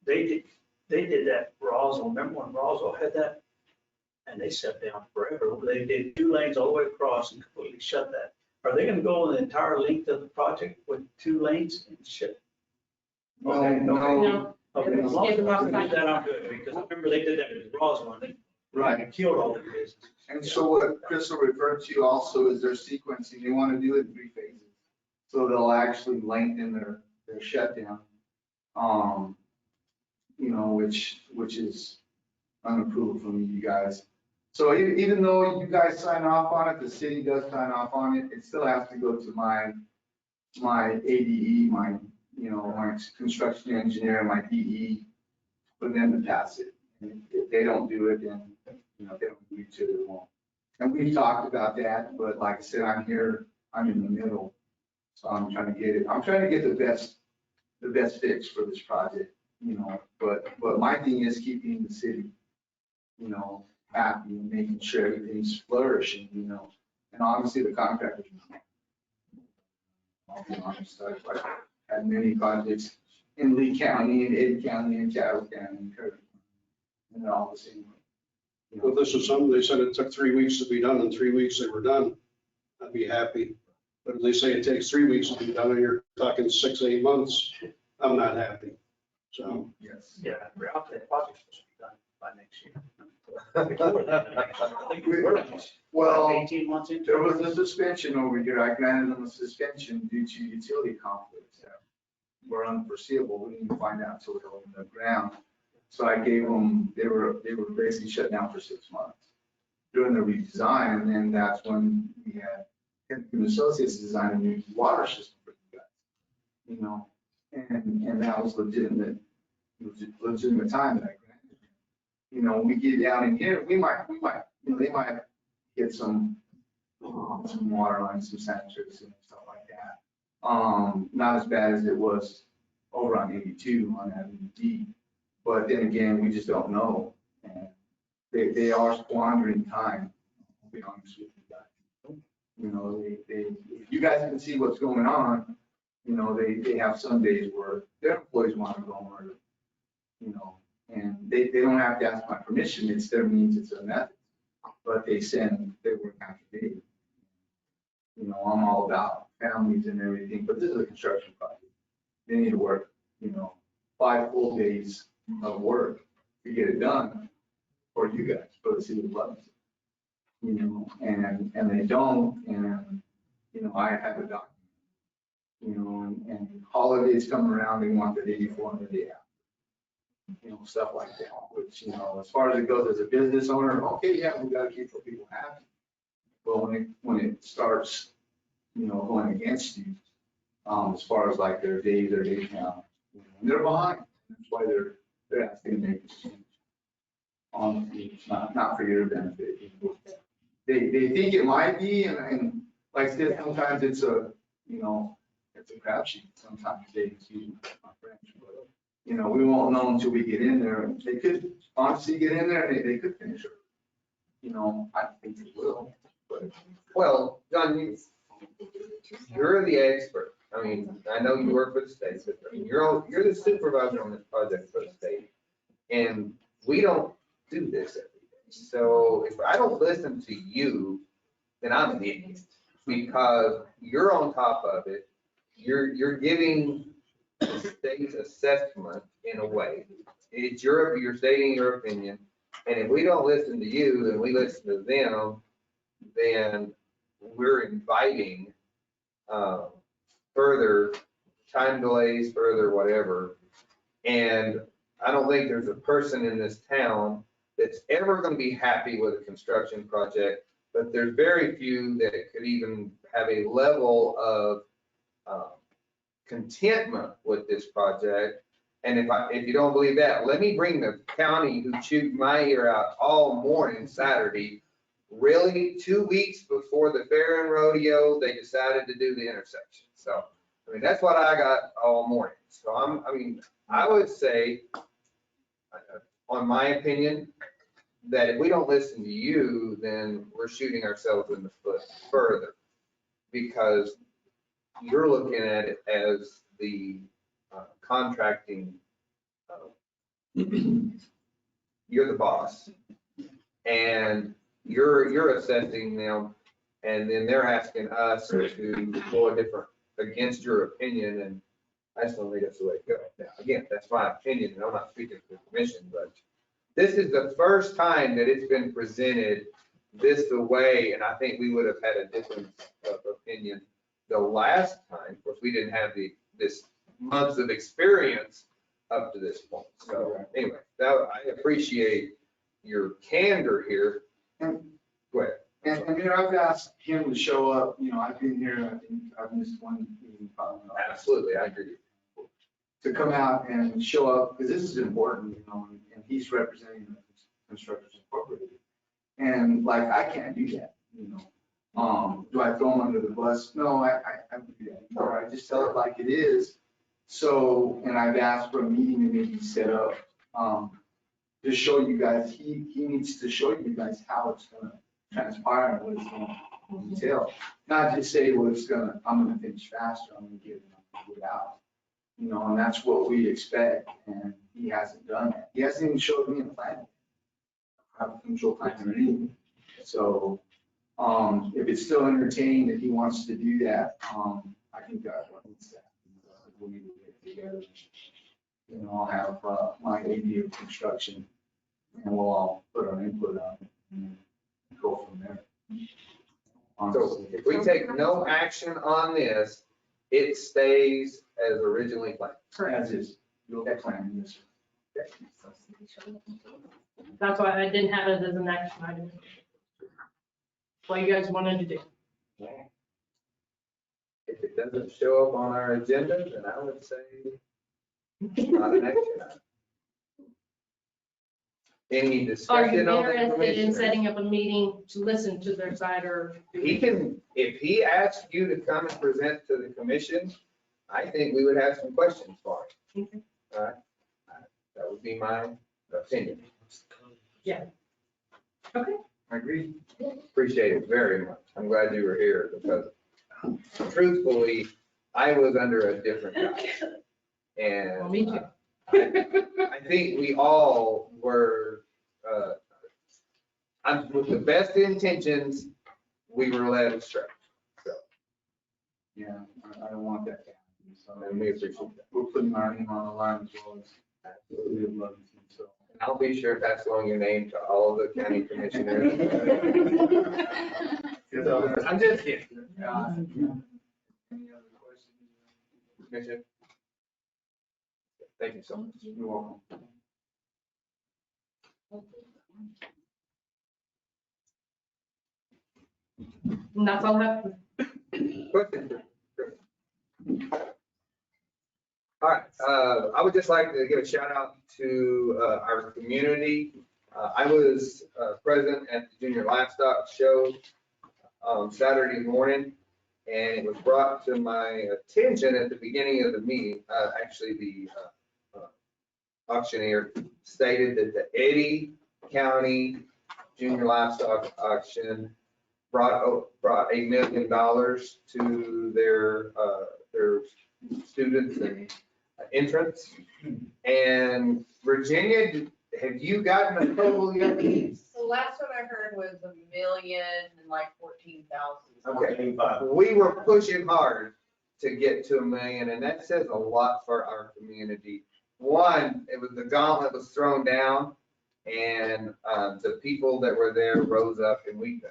they did that Roswell. Remember when Roswell had that? And they shut down forever. They did 2 lanes all the way across and completely shut that. Are they gonna go the entire length of the project with 2 lanes and shut? Okay, No. Okay, as long as they're not gonna do that, I'm good, because I remember they did that with Roswell, and they killed all the business. And so what Crystal referred to also is their sequencing. They want to do it in 3 phases. So they'll actually lengthen their shutdown, you know, which is unapproved from you guys. So even though you guys sign off on it, the city does sign off on it, it still has to go to my ADE, my construction engineer, my DE, for them to pass it. And if they don't do it, then, they don't agree to it, it won't. And we've talked about that, but like I said, I'm in the middle. So I'm trying to get the best fix for this project, but my thing is keeping the city, happy and making sure everything's flourishing, and obviously the contractors. I'll be honest, I've had many projects in Lee County, in Ed County, in Chatham County, and Kirk, and they're all the same way. You Well, know, this is something, they said it took 3 weeks to be done, in 3 weeks they were done, I'd be happy. But if they say it takes 3 weeks to be done, and you're talking 6, 8 months, I'm not happy. So, yes. Yeah, we're out there, project's supposed to be done by next year. Before that, I think we were Well, 18 months into there it. was a suspension over here. I granted them a suspension due to utility conflicts that were unforeseeable. We didn't find out until we were in the ground. So I gave them, they were basically shut down for 6 months during the redesign. And then that's when we had Hempton Associates design a new water system for you guys, you know, and that was legitimate time that I granted. You know, we get down in here, we might, you know, they might get some water lines, some sanitary and stuff like that. Not as bad as it was over on 82 on Avenue D. But then again, we just don't know. And they are squandering time, to be honest with you guys. You know, if you guys can see what's going on, you know, they have some days where their employees want to go murder, you know, and they don't have to ask my permission. It's their means, it's their method. But they work after day. You know, I'm all about families and everything, but this is a construction project. They need to work, you know, 5 full days of work to get it done for you guys, for the city of Lovington. You know, and they don't, and, you know, I have a document. You know, and holidays come around, they want the day before and the day after. You know, stuff like that, which, you know, as far as it goes as a business owner, okay, yeah, we gotta keep people happy. But when it starts, you know, going against you, as far as like their day count, you know, they're behind. That's why they're asking to make this change. It's not for your benefit. They think it might be, and like I said, sometimes it's a, you know, it's a crapshoot. Sometimes excuse my French, but, you know, we won't know until we get in there. They could honestly get in there and they could finish it. You know, I think they will, but. Well, John, you're the expert. I mean, I know you work for the state, but I mean, you're the supervisor on this project for the state. And we don't do this every day. So if I don't listen to you, then I'm an idiot. Because you're on top of it. You're giving the state's assessment in a way. You're stating your opinion. And if we don't listen to you and we listen to them, then we're inviting further time delays, further whatever. And I don't think there's a person in this town that's ever going to be happy with a construction project, but there's very few that could even have a level of contentment with this project. And if you don't believe that, let me bring the county who chewed my ear out all morning Saturday. Really, 2 weeks before the fair and rodeo, they decided to do the intersection. So, I mean, that's what I got all morning. So I would say, on my opinion, that if we don't listen to you, then we're shooting ourselves in the foot further. Because you're looking at it as the contracting, you're the boss. And you're assessing them, and then they're asking us to go against your opinion, and I just don't think that's the way to go. Now, again, that's my opinion, and I'm not speaking for the commission, but this is the first time that it's been presented this way, and I think we would have had a difference of opinion the last time. Of course, we didn't have this months of experience up to this point. So anyway, I appreciate your candor here. And, Go ahead. and you know, I've asked him to show up, you know, I've been here, I think I've missed one meeting probably. Absolutely, I agree. To come out and show up, because this is important, you know, and he's representing the Constructors Incorporated. And like, I can't do that, you know. Do I throw him under the bus? No, I would do that. Or I just tell it like it is. So, and I've asked for a meeting to be set up, to show you guys, he needs to show you guys how it's gonna transpire and what it's gonna entail. Not just say, well, I'm gonna finish faster, I'm gonna get it out. You know, and that's what we expect, and he hasn't done that. He hasn't even showed me a plan. have a control time. So, if it's still entertaining that he wants to do that, I think that's what needs to happen. We need to get together. And I'll have, my AD of construction, and we'll all put our input on it and go from there. So if we take no action on this, it stays as originally planned. As is, you'll get plan this. That's why I didn't have it as an action item. What you guys wanted to do. If it doesn't show up on our agenda, then I would say not an action item. Any Are you discussion on the interested in commissioners? setting up a meeting to listen to their side or? He can, if he asks you to come and present to the commission, I think we would have some questions for him. Okay. All right? That would be my opinion. Okay. I agree. Appreciate it very much. I'm glad you were here because truthfully, I was under a different guy. Well, And me too. I think we all were, with the best intentions, we were led astray. So, Yeah, I don't want that to happen. So and we appreciate that. we're putting our name on the line as well as absolutely Lovington, so. I'll be sure to pass along your name to all the county commissioners. So, I'm just kidding. Any other questions? Commissioner. Thank you so much. You're welcome. And that's all I have. Question. All right, I would just like to give a shout out to our community. I was present at the Junior Livestock Show Saturday morning, and it was brought to my attention at the beginning of the meeting. Actually, the auctioneer stated that the Eddy County Junior Livestock Auction brought $1 million to their students and entrants. And Virginia, have you gotten a total yet? The last one I heard was 1,014,000. Okay, we were pushing hard to get to $1 million, and that says a lot for our community. One, it was the gauntlet was thrown down, and the people that were there rose up and we.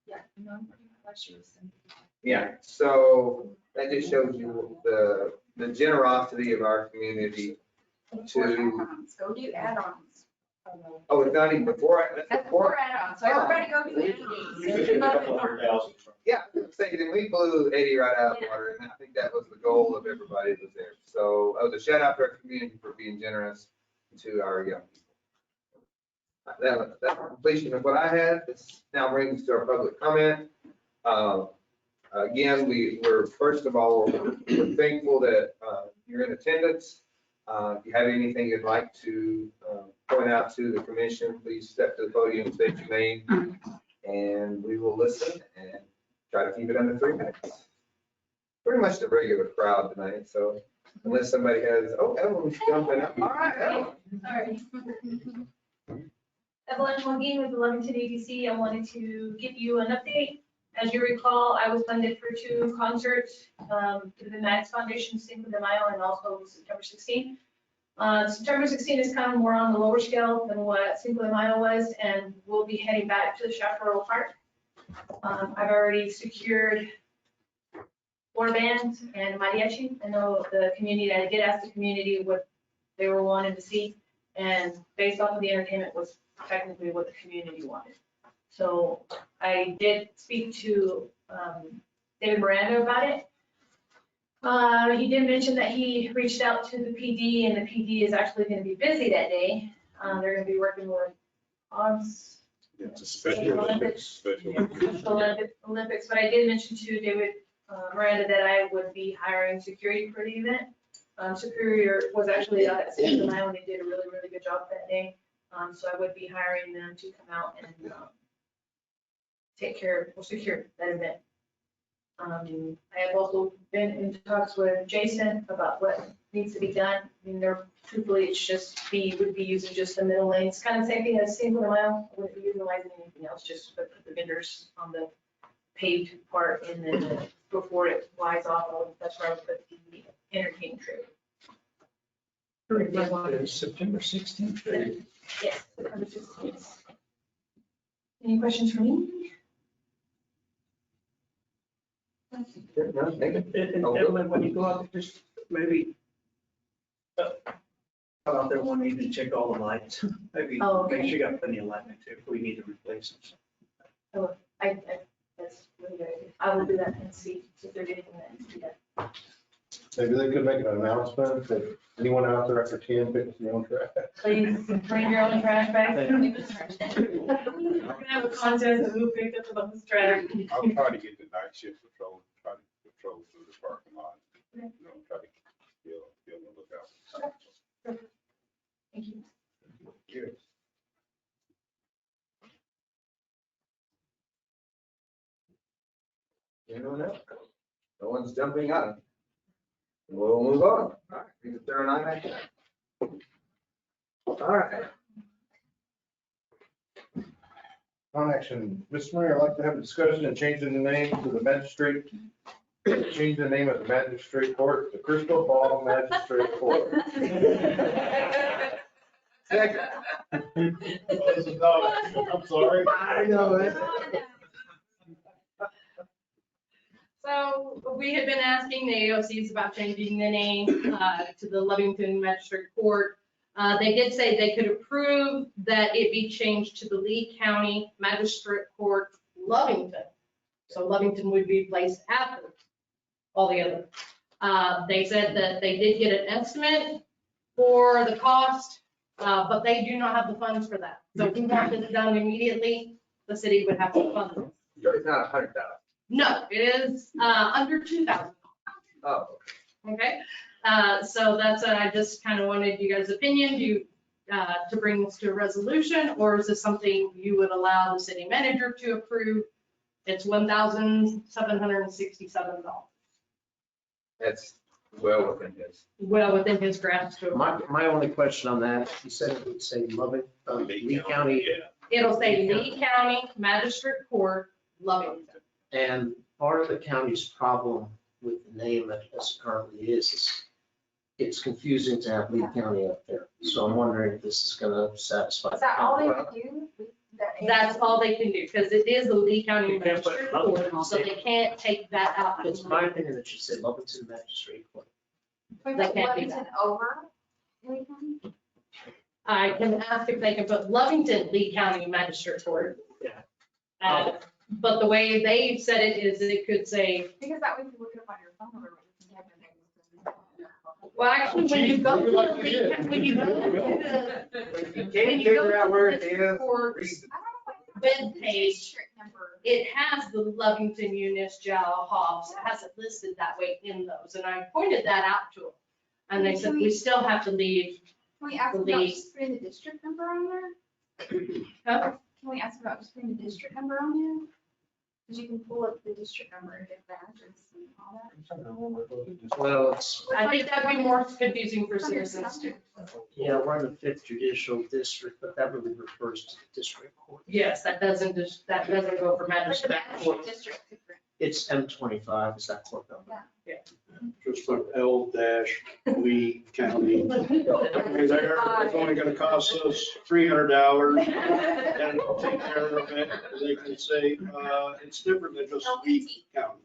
Yeah, no, last year was. Yeah, so that just shows you the generosity of our community to, Add-ons. Go do add-ons. oh, it's not even before, that's That's before. before add-ons, so everybody go do add-ons. Yeah, I'm saying, and we blew Eddie right out of the water, and I think that was the goal of everybody that was there. So, a shout out to our community for being generous to our young people. That's completion of what I had. This now brings us to our public comment. Again, we're first of all, we're thankful that you're in attendance. If you have anything you'd like to point out to the commission, please step to the podium, state your name, and we will listen and try to keep it under 3 minutes. Pretty much the regular crowd tonight, so unless somebody has, oh, Evelyn's jumping up. All right, Evelyn. Sorry. Evelyn Wongin with the Lovington ABC. I wanted to give you an update. As you recall, I was funded for 2 concerts through the Max Foundation, Cinco de Mayo, and also September 16. September 16 is kind of more on the lower scale than what Cinco de Mayo was, and we'll be heading back to the Chaparral Park. I've already secured 4 bands and mariachi. I know the community, I did ask the community what they were wanting to see, and based off of the entertainment was technically what the community wanted. So I did speak to David Miranda about it. He did mention that he reached out to the PD, and the PD is actually going to be busy that day. They're going to be working with odds. It's a Special Olympics. Olympics, but I did mention to David Miranda that I would be hiring security for the event. Superior was actually out at Cinco de Mayo, and they did a really, really good job that day. So I would be hiring them to come out and take care, we'll secure that event. I have also been in talks with Jason about what needs to be done. I mean, truthfully, it's just would be using just the middle lanes, kind of same thing as Cinco de Mayo. I wouldn't be utilizing anything else, just put the vendors on the paved part, and then before it flies off, that's where I would put the entertainment trailer. September 16th. Yes. Yes. Any questions for me? No, thank you. And Evelyn, when you go out there, just maybe go out there one evening, check all the lights. Maybe Oh, okay. make sure you got plenty of lighting too, if we need to replace them. That's really good. I will do that and see if there's anything that needs to be done. Maybe they could make an announcement that anyone out there after 10 picks their own trash. Please bring your own trash bags. We're gonna have a contest of who picked up the most trash. I'll try to get the night shift patrol, try to patrol through the parking lot. You know, try to be on the lookout. Thank you. Anyone else? No one's jumping up. We'll move on. All right, is there an eye action? All right. On action, Mr. Mayor, I'd like to have a discussion and changing the name to the magistrate, change the name of the magistrate court to Crystal Ball Magistrate Court. Second. I'm sorry. I know it. So we had been asking the AOCs about changing the name to the Lovington Magistrate Court. They did say they could approve that it be changed to the Lee County Magistrate Court, Lovington. So Lovington would be placed after all the other. They said that they did get an estimate for the cost, but they do not have the funds for that. So if we want this done immediately, the city would have to fund it. It's not 100,000. No, it is under 2,000. Oh, Okay, so that's, I just kind of wanted you guys' opinion, to bring this to a resolution, or is this something you would allow the city manager to approve? It's $1,767, that's well within his. well within his grasp to approve. My only question on that, you said it would say Loving, Lee County, It'll say Lee County Magistrate Court, Lovington. and part of the county's problem with the name as it currently is it's confusing to have Lee County up there. So I'm wondering if this is gonna satisfy. Is that all they would do? That's all they can do, because it is the Lee County You can't put Magistrate Lovington. Court, so they can't take that out. It's my opinion that you said Lovington Magistrate Court. We They put can't do Lovington that. over Lee County? I can ask if they can put Lovington Lee County Magistrate Court. Yeah. But the way they said it is it could say, Because that way you look it up on your phone or. well, actually, when you go to the, when you go to If you the. can't figure out where it is, Court's Web web page, it has the Lovington, Eunice, Jowl, Hobbs, it has it listed that way in those, and I pointed that out to them. And they said, we still have to leave. Can we ask about just putting the district number on there? Huh? Can we ask about just putting the district number on there? Because you can pull up the district number and get the address and all that. Well, it's, I think that'd be more confusing for citizens too. yeah, we're in the 5th Judicial District, but that really refers to the district court. Yes, that doesn't go for But the magistrate. magistrate district is different. It's M25, is that court number? Just put L-Lee County. There, it's only gonna cost us $300 and we'll take care of it. They can say, it's different than just Lee County.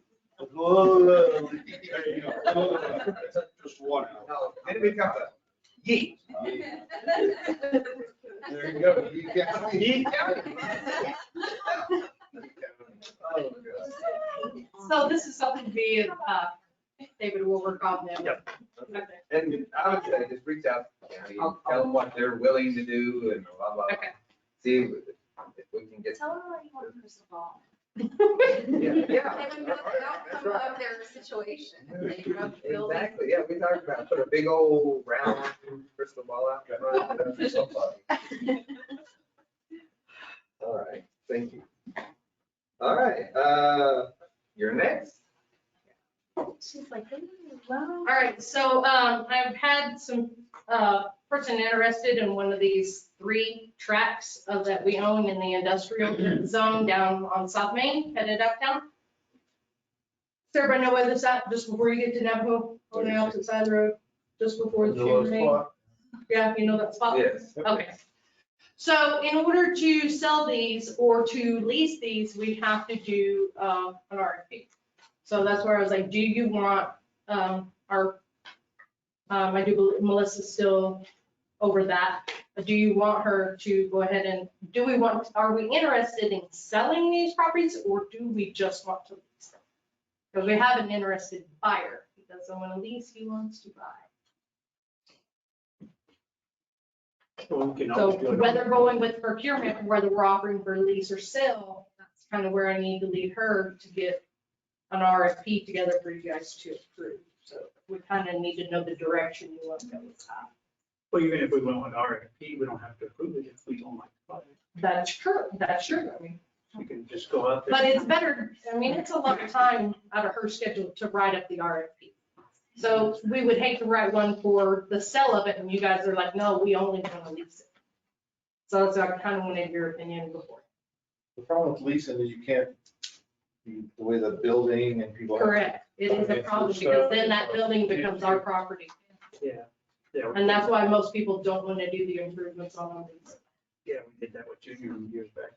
Oh, there you go. Just one out. no, then it becomes a yeet. There you go. You got me. Oh, God. So this is something to be, David will work on them. Yep. Okay. And I would say just reach out to the county and tell them what they're willing to do and blah, blah, blah. Okay. See if we can get. Tell them what you want to crystal ball. Yeah, They yeah. would know the outcome of their situation. If they rub the building. Exactly, yeah, we talked about put a big old round crystal ball out. All right, thank you. All right, you're next. She's like, wow. All right, so I've had some person interested in one of these 3 tracks that we own in the industrial zone down on South Main, headed uptown. Does everybody know where this at, just before you get to Navajo, on the opposite side of the road, just before the The low Chamber Main? spot. Yeah, you know that spot? Yes. Okay. So in order to sell these or to lease these, we have to do an RFP. So that's where I was like, do you want I do believe Melissa's still over that. Do you want her to go ahead and, are we interested in selling these properties or do we just want to lease them? Because we have an interested buyer. He doesn't want to lease, he wants to buy. So we can So always do it. whether going with procurement, or whether we're offering for lease or sale, that's kind of where I need to lead her to get an RFP together for you guys to approve. So we kind of need to know the direction you want to go with that. Well, even if we went on RFP, we don't have to approve it if we don't like to buy it. That's true, that's true. I mean, We can just go out there. but it's better, I mean, it's a lot of time out of her schedule to write up the RFP. So we would hate to write one for the sale of it and you guys are like, no, we only want to lease it. So that's, I kind of wanted your opinion before. The problem with leasing is you can't, the way the building and people. Correct, it is a problem because then that building becomes our property. Yeah. Yeah. And that's why most people don't want to do the improvements on these. Yeah, we did that with Junior years back.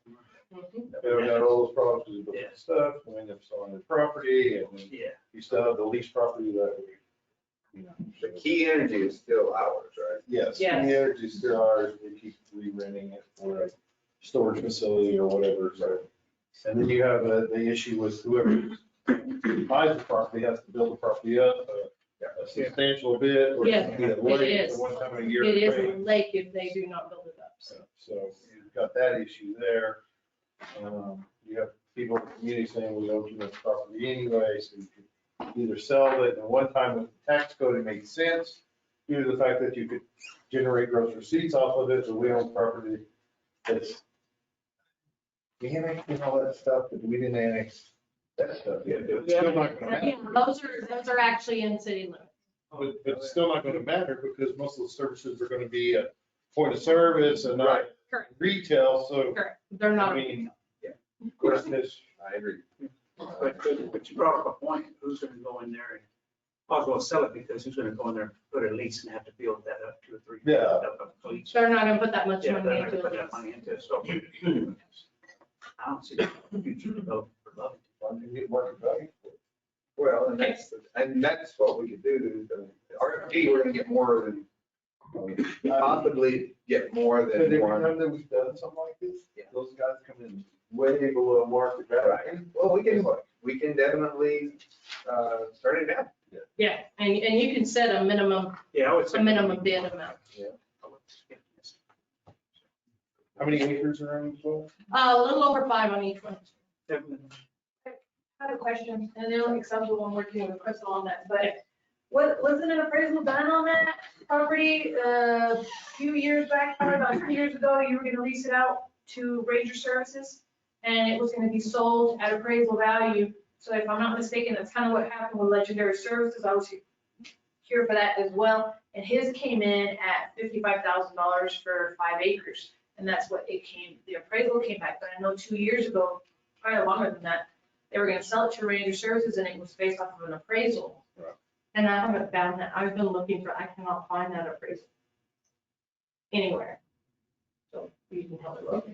They got all those problems with the Yeah. stuff, we end up selling the property and then Yeah. you still have the lease property that we, The key energy is still ours, right? yes, the Yes. energy is still ours, we keep re-renting it for a storage facility or whatever, so. And then you have the issue with whoever buys the property has to build the property up a substantial bit. Or Yes, it's gonna be it late, is. so one time a year. It is pay. a lake if they do not build it up, so. So you've got that issue there. You have people in the community saying we own too much property anyway, so you could either sell it, and one time with the tax code, it made sense due to the fact that you could generate gross receipts off of it, so we own property that's annexed and all that stuff, but we didn't annex that stuff yet. But it's still not gonna Yeah, matter. those are actually in city limits. But it's still not gonna matter because most of the services are gonna be a point of service and not Correct, retail, so. correct. They're I not. mean, Of course, this, I agree. But you brought up a point, who's gonna go in there and possibly sell it, because who's gonna go in there, and put a lease and have to build that up 2 or 3. Yeah. Up a lease. They're not gonna put that much Yeah, money they're not into gonna put it. that money into it, so. I don't see the future development for Lovington. I can get market value. Well, and that's what we could do. The RFP, we're gonna get more than, possibly get more But than every one. time that we've done something like this, Yeah. those guys come in way below market value. Right. Well, we can definitely, turn it down. Yeah, and you can set a minimum, Yeah, I would say. a minimum bid amount. How many acres are on this one? A little over 5 on each one. I have a question, and they're only acceptable when working with Crystal on that, but wasn't an appraisal done on that property a few years back, probably about 3 years ago? You were gonna lease it out to Ranger Services, and it was gonna be sold at appraisal value. So if I'm not mistaken, that's kind of what happened with Legendary Services. I was here for that as well, and his came in at $55,000 for 5 acres. And that's what the appraisal came back, but I know 2 years ago, probably longer than that, they were gonna sell it to Ranger Services and it was based off of an appraisal. Right. And I haven't found that, I've been looking for, I cannot find that appraisal anywhere. So you can help me look,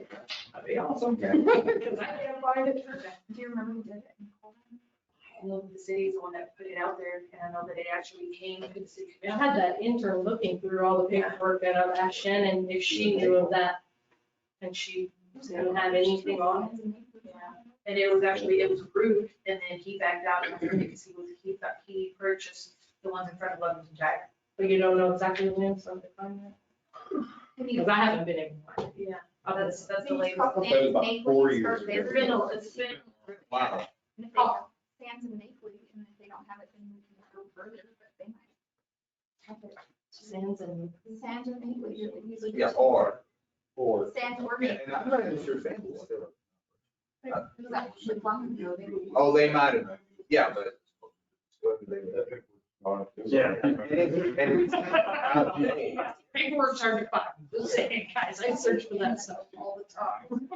that'd be awesome. Because I can't find it. Do you remember who did it? I know the city's the one that put it out there, and I know that it actually came to the city I commission. had that intern looking through all the paperwork that I've asked Shannon if she knew of that. And she didn't have anything on it. Yeah. And it was approved, and then he backed out because he purchased the ones in front of Lovington Tire. But you don't know exactly the name, so I'm to find that. Because I haven't been able to find it. Yeah, that's the latest. That was about 4 years ago. It's been, Wow. And if they don't, Sands and Mapley, and if they don't have it, then we can go further, but they might have it. Sands and. Sands and Mapley, they usually. Yeah, or, Sands or yeah, Mapley. and I'm not even sure Sands is still. It was actually long ago, they were. Oh, they might have, yeah, but Yeah. Paperwork's hard to find. Just saying, guys, I search for that stuff all the time.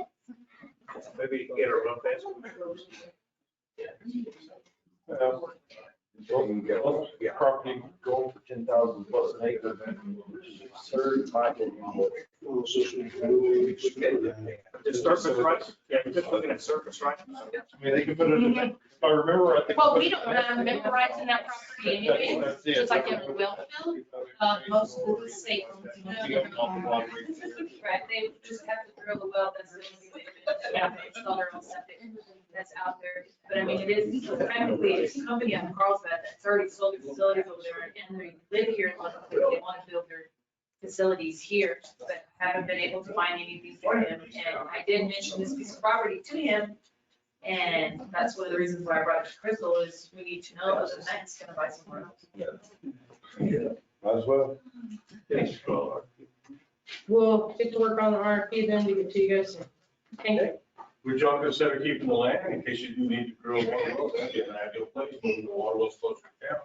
Maybe you can get a rough estimate. Property going for 10,000 plus an acre. Third, my opinion, but Just surface rights, yeah, we're just looking at surface rights. I mean, they can put it in, if I remember, I think. Well, we don't remember rights in that property anyway, That's it. just like in the well field, most of the state. Right, they just have to drill the well that's, yeah, it's all their own septic that's out there. But I mean, it is technically, it's a company out in Carlsbad that's already sold their facilities over there and they live here in Lovington. They want to build their facilities here, but haven't been able to find anything for him. And I did mention this piece of property to him. And that's one of the reasons why I brought it to Crystal is we need to know that Matt's gonna buy somewhere else. Might as well. We'll get to work on the RFP then to get to you guys. Thank you. Would y'all consider keeping the land in case you do need to drill water wells? That'd be an ideal place, moving the water wells closer to town.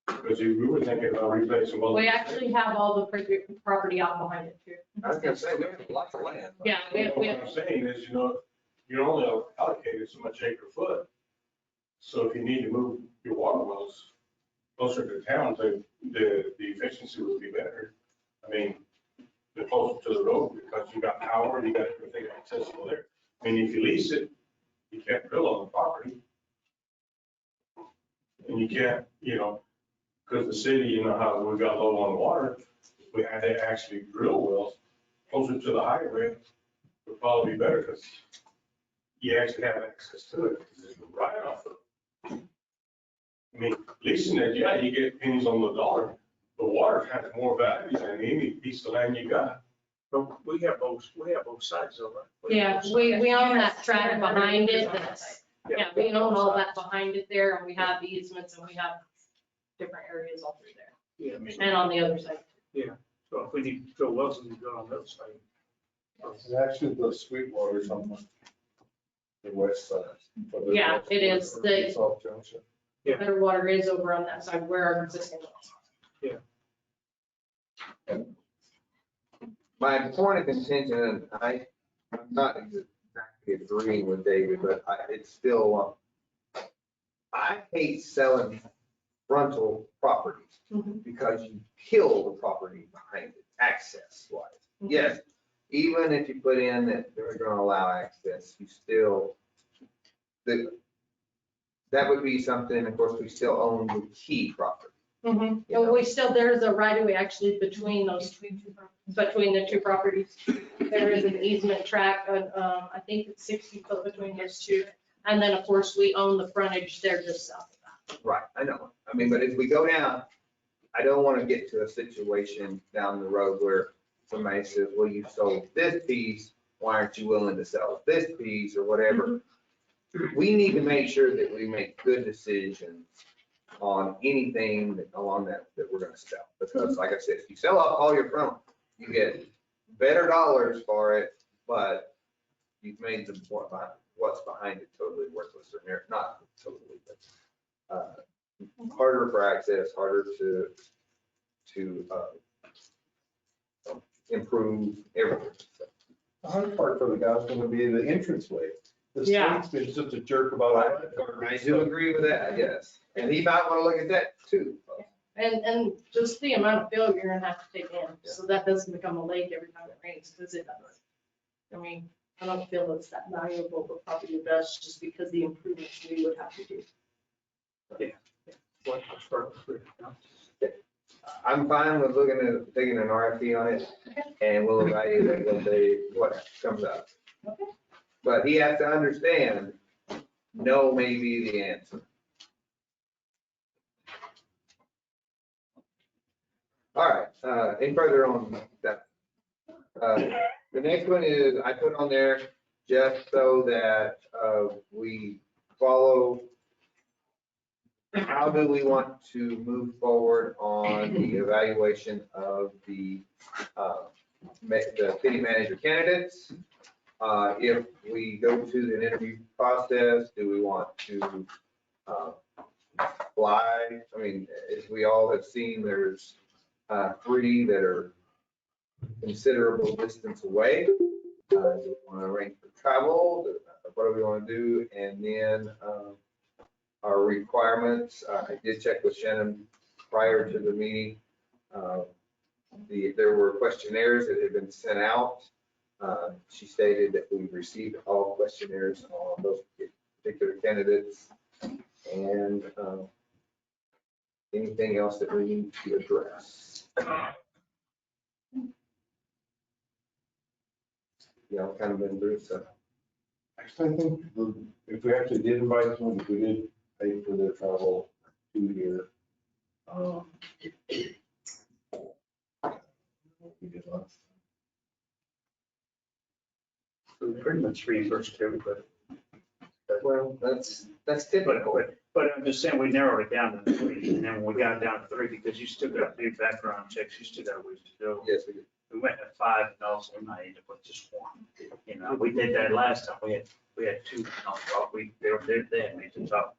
Because we were thinking about replacing well. We actually have all the property out behind it too. I was gonna say, we have lots of land. Yeah, we What have, I'm saying is, you're only allocated so much acre foot. So if you need to move your water wells closer to town, the efficiency would be better. I mean, the closer to the road because you got power, you got everything accessible there. I mean, if you lease it, you can't drill on the property. And you can't, because the city, how we got low on water, we had to actually drill wells closer to the highway would probably be better because you actually have access to it. Because it's right off the, I mean, leasing it, yeah, you get pennies on the dollar. The water has more value than any piece of land you got. But we have both sides of it. yeah, we own that tract behind it. Yeah, we own all that behind it there and we have easements and we have different areas all through there Yeah, I mean, and on the other side. so if we need to drill wells, we can drill on those sides. It's actually the Sweetwater or something. The west side. Yeah, it is. The South Junction. better water is over on that side where our existing wells. My point of contention, and I'm not exactly agreeing with David, but it's still, I hate selling frontal properties because you kill the property behind it, access wise. Yes, even if you put in that they're gonna allow access, you still, that would be something, of course, we still own the key property. And we still, there's a right of way actually between the two properties. There is an easement track, I think it's 60 foot between those two. And then, of course, we own the frontage there just south of that. Right, I know. I mean, but if we go down, I don't want to get to a situation down the road where somebody says, well, you sold this piece, why aren't you willing to sell this piece or whatever? We need to make sure that we make good decisions on anything along that we're gonna sell. Because like I said, if you sell off all your front, you get better dollars for it, but you've made what's behind it totally worthless, or not totally, but harder for access, harder to improve everything. The hard part for the guy's gonna be the entranceway. The Yeah. state's been such a jerk about it. I do agree with that, yes. And he might want to look at that too. And just the amount of fill you're gonna have to take in, so that doesn't become a lake every time it rains, because it does. I mean, I don't feel it's that valuable, but probably it does, just because the improvements we would have to do. I'm fine with looking at taking an RFP on it, and we'll evaluate what comes up. Okay. But he has to understand, no may be the answer. All right, any further on that? The next one is, I put on there just so that we follow, how do we want to move forward on the evaluation of the city manager candidates? If we go to the interview process, do we want to fly. I mean, as we all have seen, there's 3 that are considerable distance away. Do we want to arrange for travel? What do we want to do? And then our requirements, I did check with Shannon prior to the meeting. There were questionnaires that had been sent out. She stated that we received all questionnaires on those particular candidates. And anything else that we need to address? Yeah, I've kind of been through, so. Actually, I think if we actually did invite someone, if we did pay for their travel to here. We did last So we pretty much reimbursed everybody. Well, that's typical. But I'm just saying, we narrowed it down to 3, and then when we got down to 3, because you still got to do background checks, you still got a ways to go. Yes, we did. We went to 5, and also we might end up with just 1. You know, we did that last time, we had 2, they had made the top,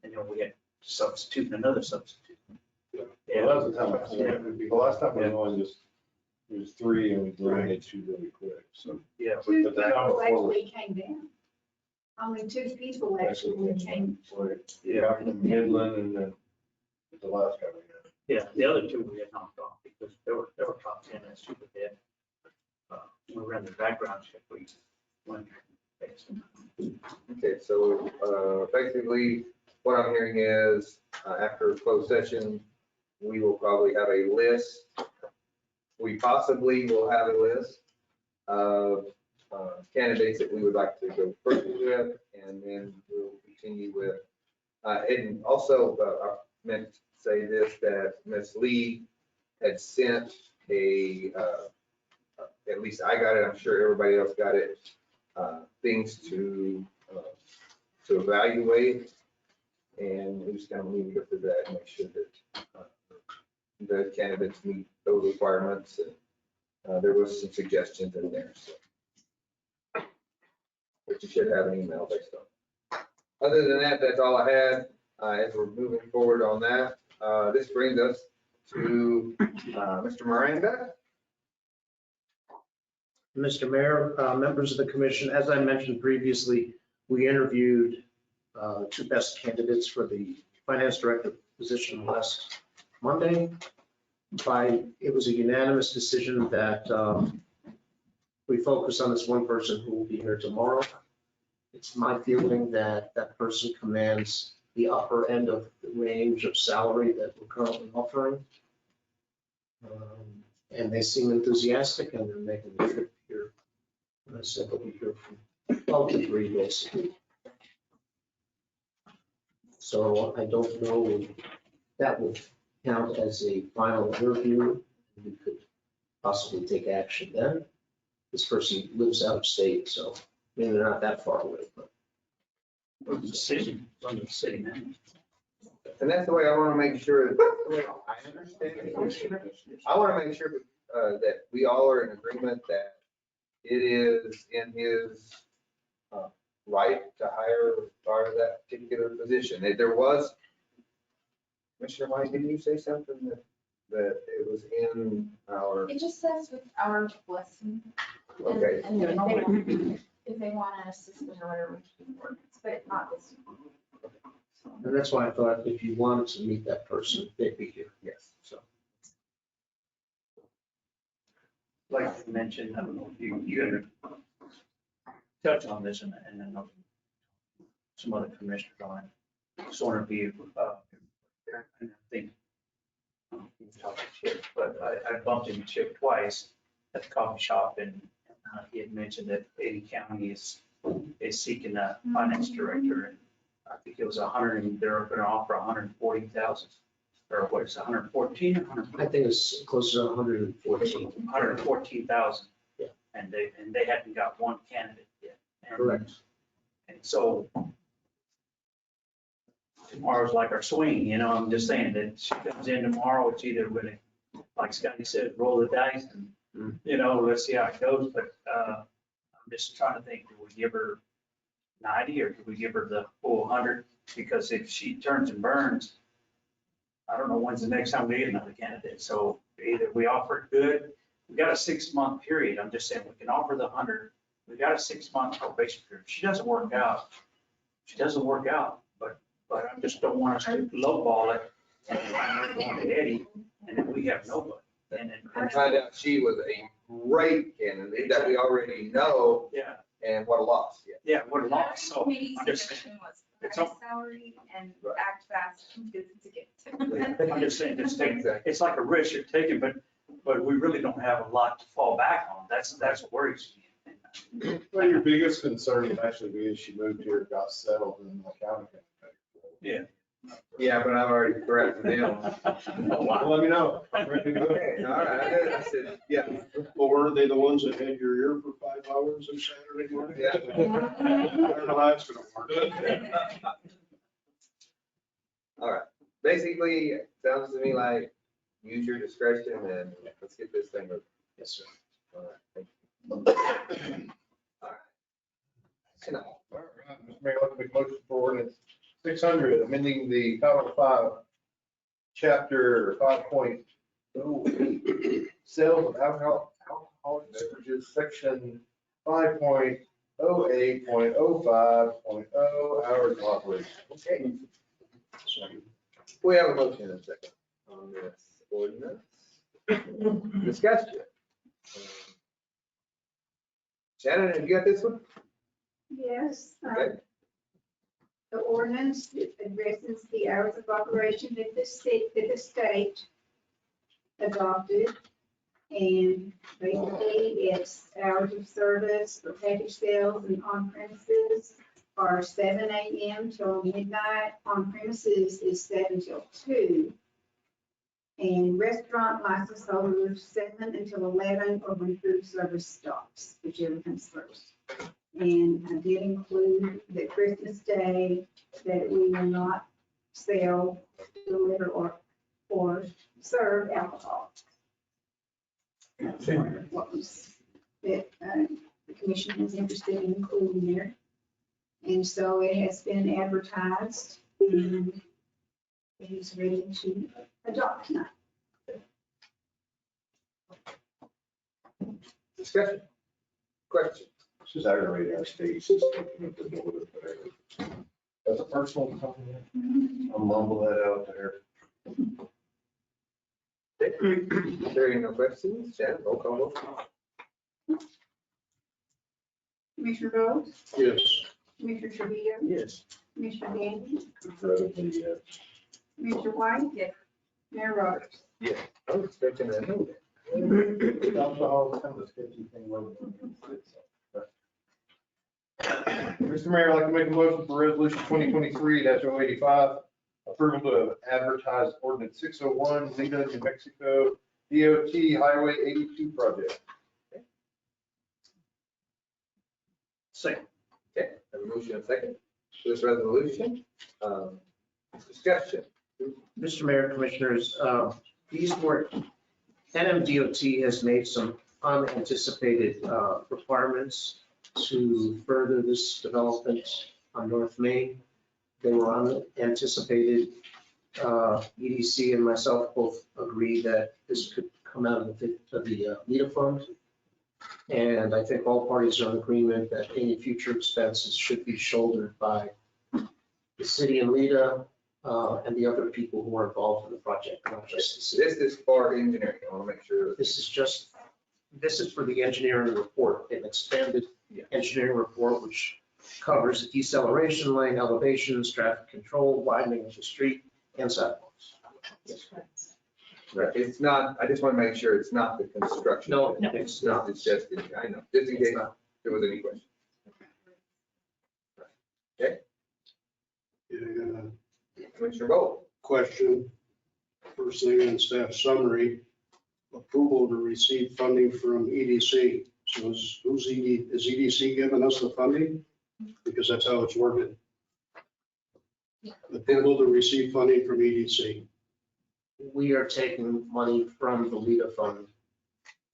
and then we had substitute, another substitute. Yeah, that was the time, the last time we only just, it was 3 and we eliminated 2 really quick, so. Yeah. 2 But the time people before- actually came down. Only 2 people actually came. Yeah, from Midland and then the last guy we had. Yeah, the other 2 we had knocked off because they were top 10 as super dead. We ran the background check, we went. Okay, so basically, what I'm hearing is, after a closed session, we will probably have a list. We possibly will have a list of candidates that we would like to go further with, and then we'll continue with. And also, I meant to say this, that Ms. Lee had sent at least I got it, I'm sure everybody else got it, things to evaluate. And we just kind of need to go through that and make sure that the candidates meet those requirements. And there was some suggestions in there, so. But you should have an email based on. Other than that, that's all I had. As we're moving forward on that, this brings us to Mr. Miranda. Mr. Mayor, members of the commission, as I mentioned previously, we interviewed 2 best candidates for the finance director position last Monday. It was a unanimous decision that we focus on this one person who will be here tomorrow. It's my feeling that that person commands the upper end of the range of salary that we're currently offering. And they seem enthusiastic and they're making the trip here. I said they'll be here from 12 to 3 basically. So I don't know if that would count as a final interview. We could possibly take action then. This person lives out of state, so maybe they're not that far away, but. Decision from the city manager. And that's the way I want to make sure, that's the way I understand it. I want to make sure that we all are in agreement that it is in his right to hire that particular position. There was, Commissioner White, didn't you say something that it was in our, It just says with our blessing. And- okay, And if they want an assistant or whatever, we can work, but not this. And that's why I thought if you wanted to meet that person, they'd be here. yes. So Like you mentioned, I don't know if you ever touch on this and I know some other commissioners on it. Sort of view, and I think, you've talked to Chip, but I bumped into Chip twice at the coffee shop and he had mentioned that Ada County is seeking a finance director. And I think it was 100, and they're going to offer 140,000, or what is it, 114 or 100? I think it's closer to 114. 114,000. Yeah. And they hadn't got one candidate yet. And- Correct. And so tomorrow's like our swing, you know, I'm just saying that she comes in tomorrow, it's either going to, like Scotty said, roll the dice and, you know, let's see how it goes. But I'm just trying to think, do we give her 90 or do we give her the full 100? Because if she turns and burns, I don't know when's the next time we get another candidate. So either we offer it good, we got a 6-month period. I'm just saying, we can offer the 100. We got a 6-month probation period. If she doesn't work out, she doesn't work out, but I just don't want us to lowball it and find her going to Eddie, and then we have nobody. And And find out she was a great candidate that we already know, yeah, and what a loss. Yeah. what a loss. So Committee I'm just, suggestion was it's high up- salary and act fast and good to get. I'm just saying, just take, it's like a risk you're taking, but we really don't have a lot to fall back on. That's what worries me. Well, your biggest concern would actually be if she moved here, got settled in the county. Yeah. Yeah, but I've already corrected them. Well, let me know. I'm ready to go. Okay, all right, I said, yeah. Well, weren't they the ones that had your ear for 5 hours on Saturday morning? Yeah. I don't know how that's gonna work. All right, basically, sounds to me like use your discretion and let's get this thing moving. Yes, sir. All right, thank you. All right. Can I- All right, Mr. Mayor, I'd like to make a motion for ordinance 600, amending the Title 5, Chapter 5.08, sales of alcoholic beverages, Section 5.08.05.0, hours of operation. Okay. We have a motion in a second on this ordinance. Discussion. Shannon, have you got this one? Yes. Okay. The ordinance addresses the hours of operation that the state adopted. And basically, it's hours of service for package sales and on premises are 7 a.m. till midnight. On premises is 7 till 2. And restaurant license holders 7 until 11 or when food service stops, whichever comes first. And I did include that Christmas Day, that we will not sell, deliver, or serve alcohol. That's what was, that the commission is interested in including there. And so it has been advertised and it is ready to adopt tonight. Discussion. Question. This is aggravating our state system. That's a personal comment. I'll mumble that out there. Hearing no questions, Shannon, roll call vote. Commissioner Bowles, Yes. Commissioner Trujillo, Yes. Commissioner Gandy, Incredibly, yes. Commissioner White. Yes. Mayor Roberts. Yeah, I was expecting that. Alcohol, kind of a sketchy thing. Mr. Mayor, I'd like to make a motion for resolution 2023-085, approval to advertise ordinance 601, Lena, New Mexico, DOT Highway 82 project. Second. Okay, have a motion and a second for this resolution. Discussion. Mr. Mayor, Commissioners, these were, NMDOT has made some unanticipated requirements to further this development on North Main. They were unanticipated. EDC and myself both agree that this could come out of the LEDA fund. And I think all parties are in agreement that any future expenses should be shouldered by the city and LEDA and the other people who are involved in the project, not just the city. This is for engineering. I want to make sure. This is for the engineering report, an expanded engineering report, which covers deceleration lane, elevations, traffic control, widening of the street, and sidewalks. Right, it's not, I just want to make sure it's not the construction. No, it's not. It's just, I know, just in It's case not. there was any question. Okay, Commissioner Bowe. Question. First thing in staff summary, approval to receive funding from EDC. So is EDC giving us the funding? Because that's how it's working. Approval to receive funding from EDC. We are taking money from the LEDA fund.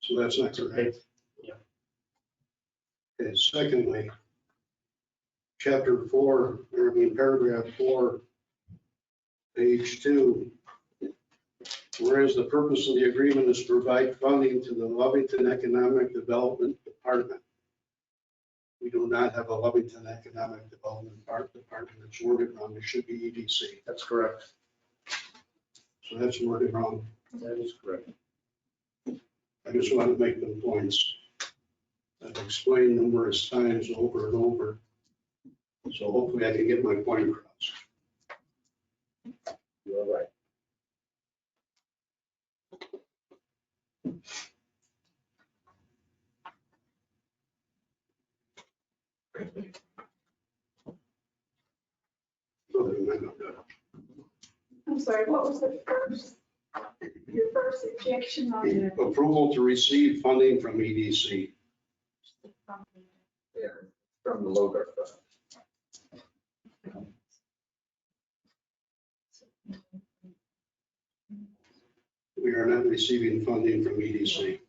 So that's not correct. Yeah. Okay, secondly, chapter 4, paragraph 4, page 2, Whereas the purpose of the agreement is to provide funding to the Lovington Economic Development Department. We do not have a Lovington Economic Development Department. It's worded wrong. It should be EDC. That's correct. So that's worded wrong. That is correct. I just want to make the points. I've explained numerous times over and over. So hopefully I can get my point across. You're right. Other than that, I'm done. I'm sorry, what was your first objection on the? Approval to receive funding from EDC. Yeah, from the Logar Fund. We are not receiving funding from EDC.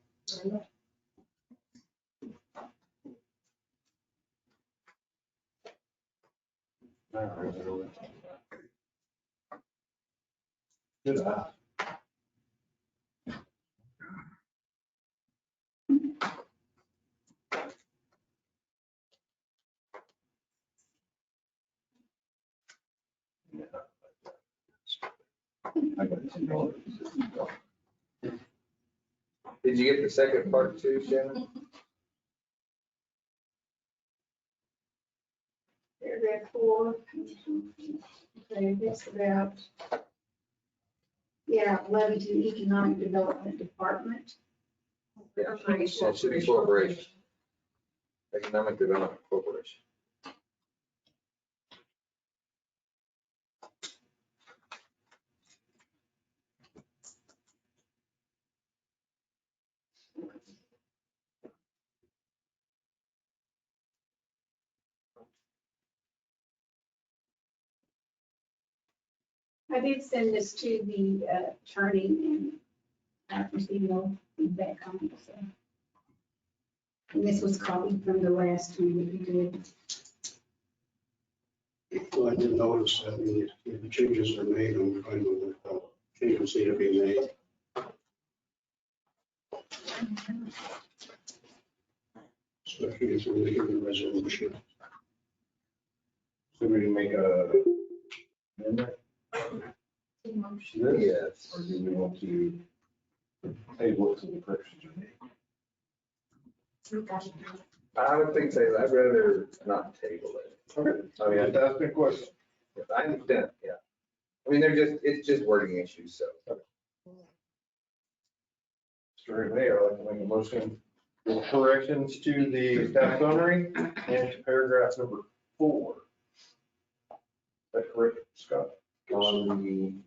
Good eye. Did you get the second part too, Shannon? Paragraph 4. Okay, that's about, yeah, Lovington Economic Development Department. Yeah, it should be corporation. Economic Development Corporation. I did send this to the attorney and I received no feedback on it. So. And this was copied from the last one that we did. Well, I did notice that if the changes are made, I'm fine with it. Changes need to be made. Especially if we're making a resolution. So we can make a amendment? Yes. Or do we want to table it to the corrections are made? I would think so. I'd rather not table it. Okay. I mean, Just asking a question. I understand, yeah. I mean, it's just wording issues, so. Mr. Mayor, I'd like to make a motion with corrections to the staff summary and to paragraph number 4. Is that correct, Scott? On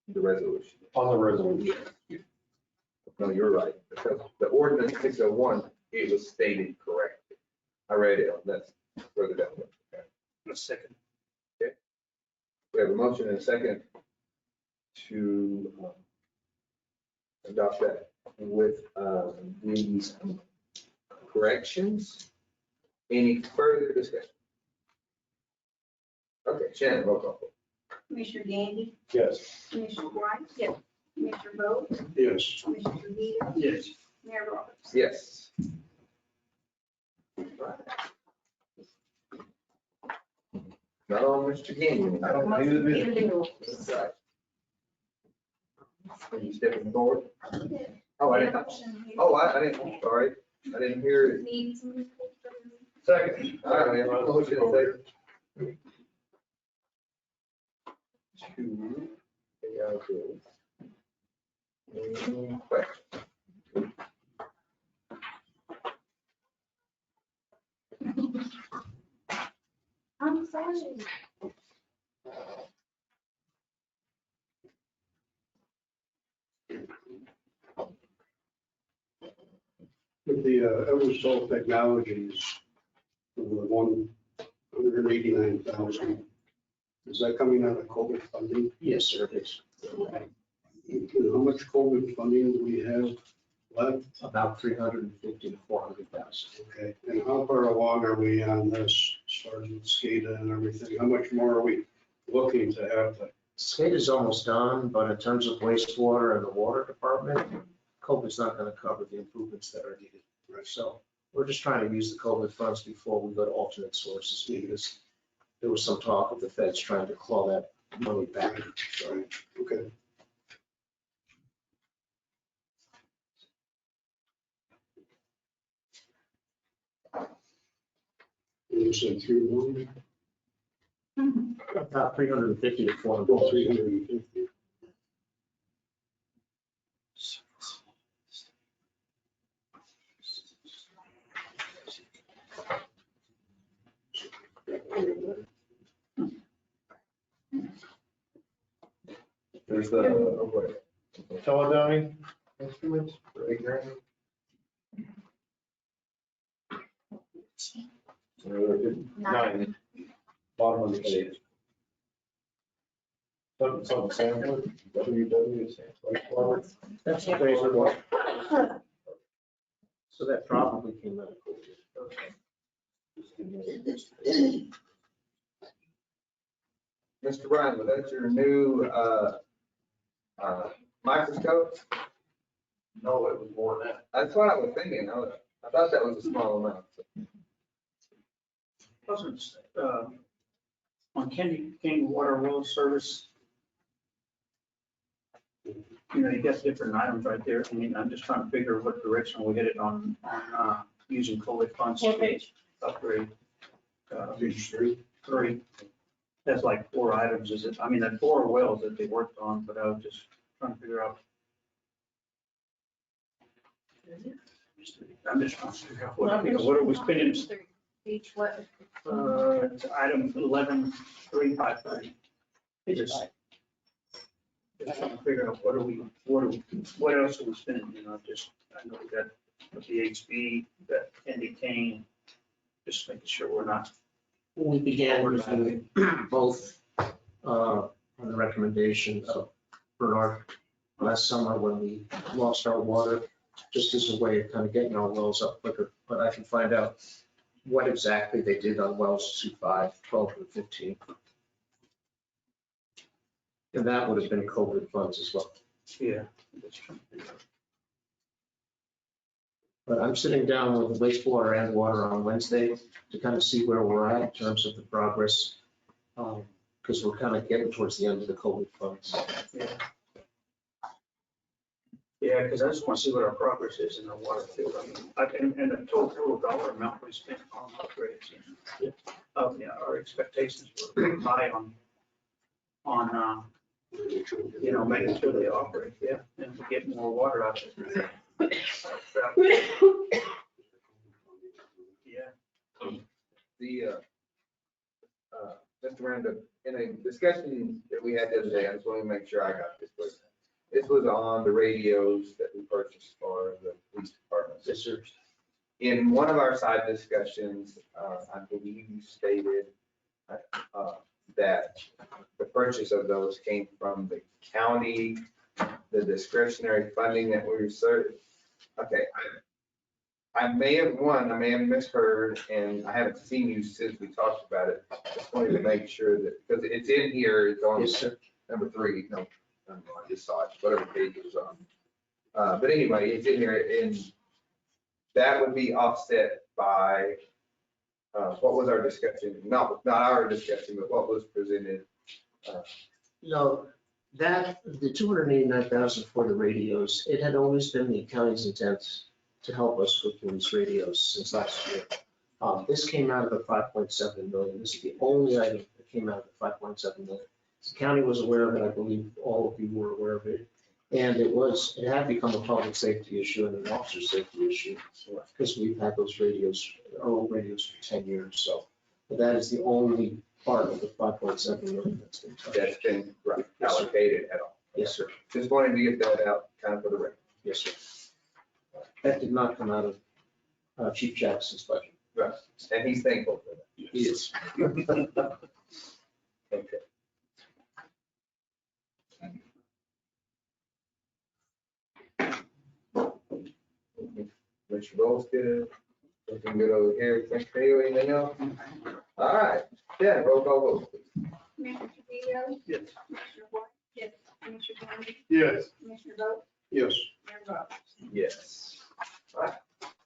the resolution. On the resolution. No, you're right, because the ordinance 601, it was stated correctly. I read it, that's further down. Okay. A second. We have a motion and a second to adopt that with these corrections. Any further discussion? Okay, Shannon, roll call. Commissioner Gandy, Yes. Commissioner White. Yes. Commissioner Bowe, Yes. Commissioner Trujillo, Yes. Mayor Roberts. Yes. Not on Mr. Gandy. I don't need it. That's right. Are you stepping forward? Oh, I didn't, I'm sorry. I didn't hear it. Need some. Second. All right, we have a motion and a second. Two. Yeah, good. Any questions? I'm sorry. With the Eversol Technologies, the 189,000, is that coming out of COVID funding? Yes, sir, it is. And how much COVID funding do we have left? About 350 to 400,000. Okay, and how far along are we on this, as far as with SCADA and everything? How much more are we looking to have Skate is almost done, but in terms of wastewater and the water department, COVID's not gonna cover the improvements that are needed. So we're just trying to use the COVID funds before we go to alternate sources, because there was some talk of the feds trying to claw that money back. So, Okay. You said 3 million? about 350 to 400. 350. There's the, Teledowning instruments for 8 grand. Nine. Bottom of the page. Something sampler, WW sampler. That's a crazy one. So that probably came out of COVID. Mr. Ryan, was that your new, microscope? No, it was more than that. That's what I was thinking. I thought that was a small amount. Wasn't, on King Water Well Service, you know, you got different items right there. I mean, I'm just trying to figure what direction we hit it on, using COVID funds What to page? upgrade. Page 3. 3. That's like 4 items, is it? I mean, that's 4 wells that they worked on, but I was just trying to figure out. I'm just trying to figure out what, you know, what are we spending? Each what? It's item 11,353. Just trying to figure out what else are we spending, you know, just, I know we got the HB, that Candy Cane, just making sure we're not. We began using both on the recommendation of Bernard last summer when we lost our water, just as a way of kind of getting our wells up quicker. But I can find out what exactly they did on wells 2, 5, 12, and 15. And that would have been COVID funds as well. Yeah. Just trying to figure out. But I'm sitting down with the wastewater and water on Wednesday to kind of see where we're at in terms of the progress. Because we're kind of getting towards the end of the COVID funds. Yeah. Yeah, because I just want to see what our progress is in the water field. I mean, and the total dollar amount we spent on upgrades. You know. Yeah, our expectations were high on, you know, making sure they operate, yeah, and we get more water out of it. Yeah. Mr. Miranda, in a discussion that we had the other day, I just want to make sure I got this right. This was on the radios that we purchased for the police department. Yes, sir. In one of our side discussions, I believe you stated that the purchase of those came from the county, the discretionary funding that we reserved. Okay, I may have misheard, and I haven't seen you since we talked about it. Just wanted to make sure that, because it's in here, it's on Yes, sir. number 3, no, I just saw it, whatever page it was on. But anyway, it's in here, and that would be offset by, what was our discussion? Not our discussion, but what was presented. No, that, the 289,000 for the radios, it had always been the county's intent to help us with these radios since last year. This came out of the 5.7 million. This is the only item that came out of the 5.7 million. The county was aware of it. I believe all of you were aware of it. And it had become a public safety issue and an officer safety issue because we've had those radios, our old radios for 10 years. So, but that is the only part of the 5.7 million that's been touched. That's been allocated at all. Yes, sir. Just wanted to get that out kind of for the record. Yes, sir. That did not come out of Chief Jackson's budget. Right, and he's thankful for that. He is. Okay. Mr. Rose good, looking good over here. Mr. Taylor, anything else? All right, yeah, roll call vote, please. Commissioner Trujillo? Yes. Commissioner Yes. Commissioner Bowe, Yes. Mayor Roberts. Yes.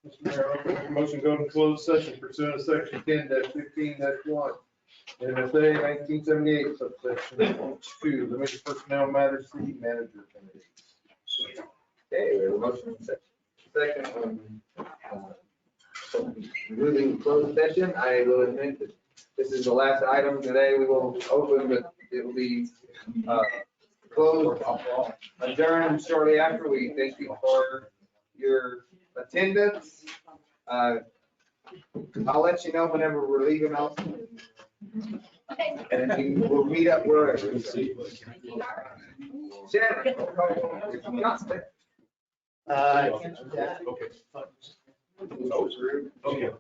Mr. Mayor, I'll make a motion to go into closed session pursuant to section 10-15-1. NSA 1978 subsection 2, limited personnel matters, city manager committee. Okay, we have a motion second on, moving to closed session. I will admit that this is the last item today. We will open, but it will be, closed, adjourned shortly after. We thank you for your attendance. I'll let you know whenever we're leaving out. And then we'll meet up wherever. Shannon. Okay.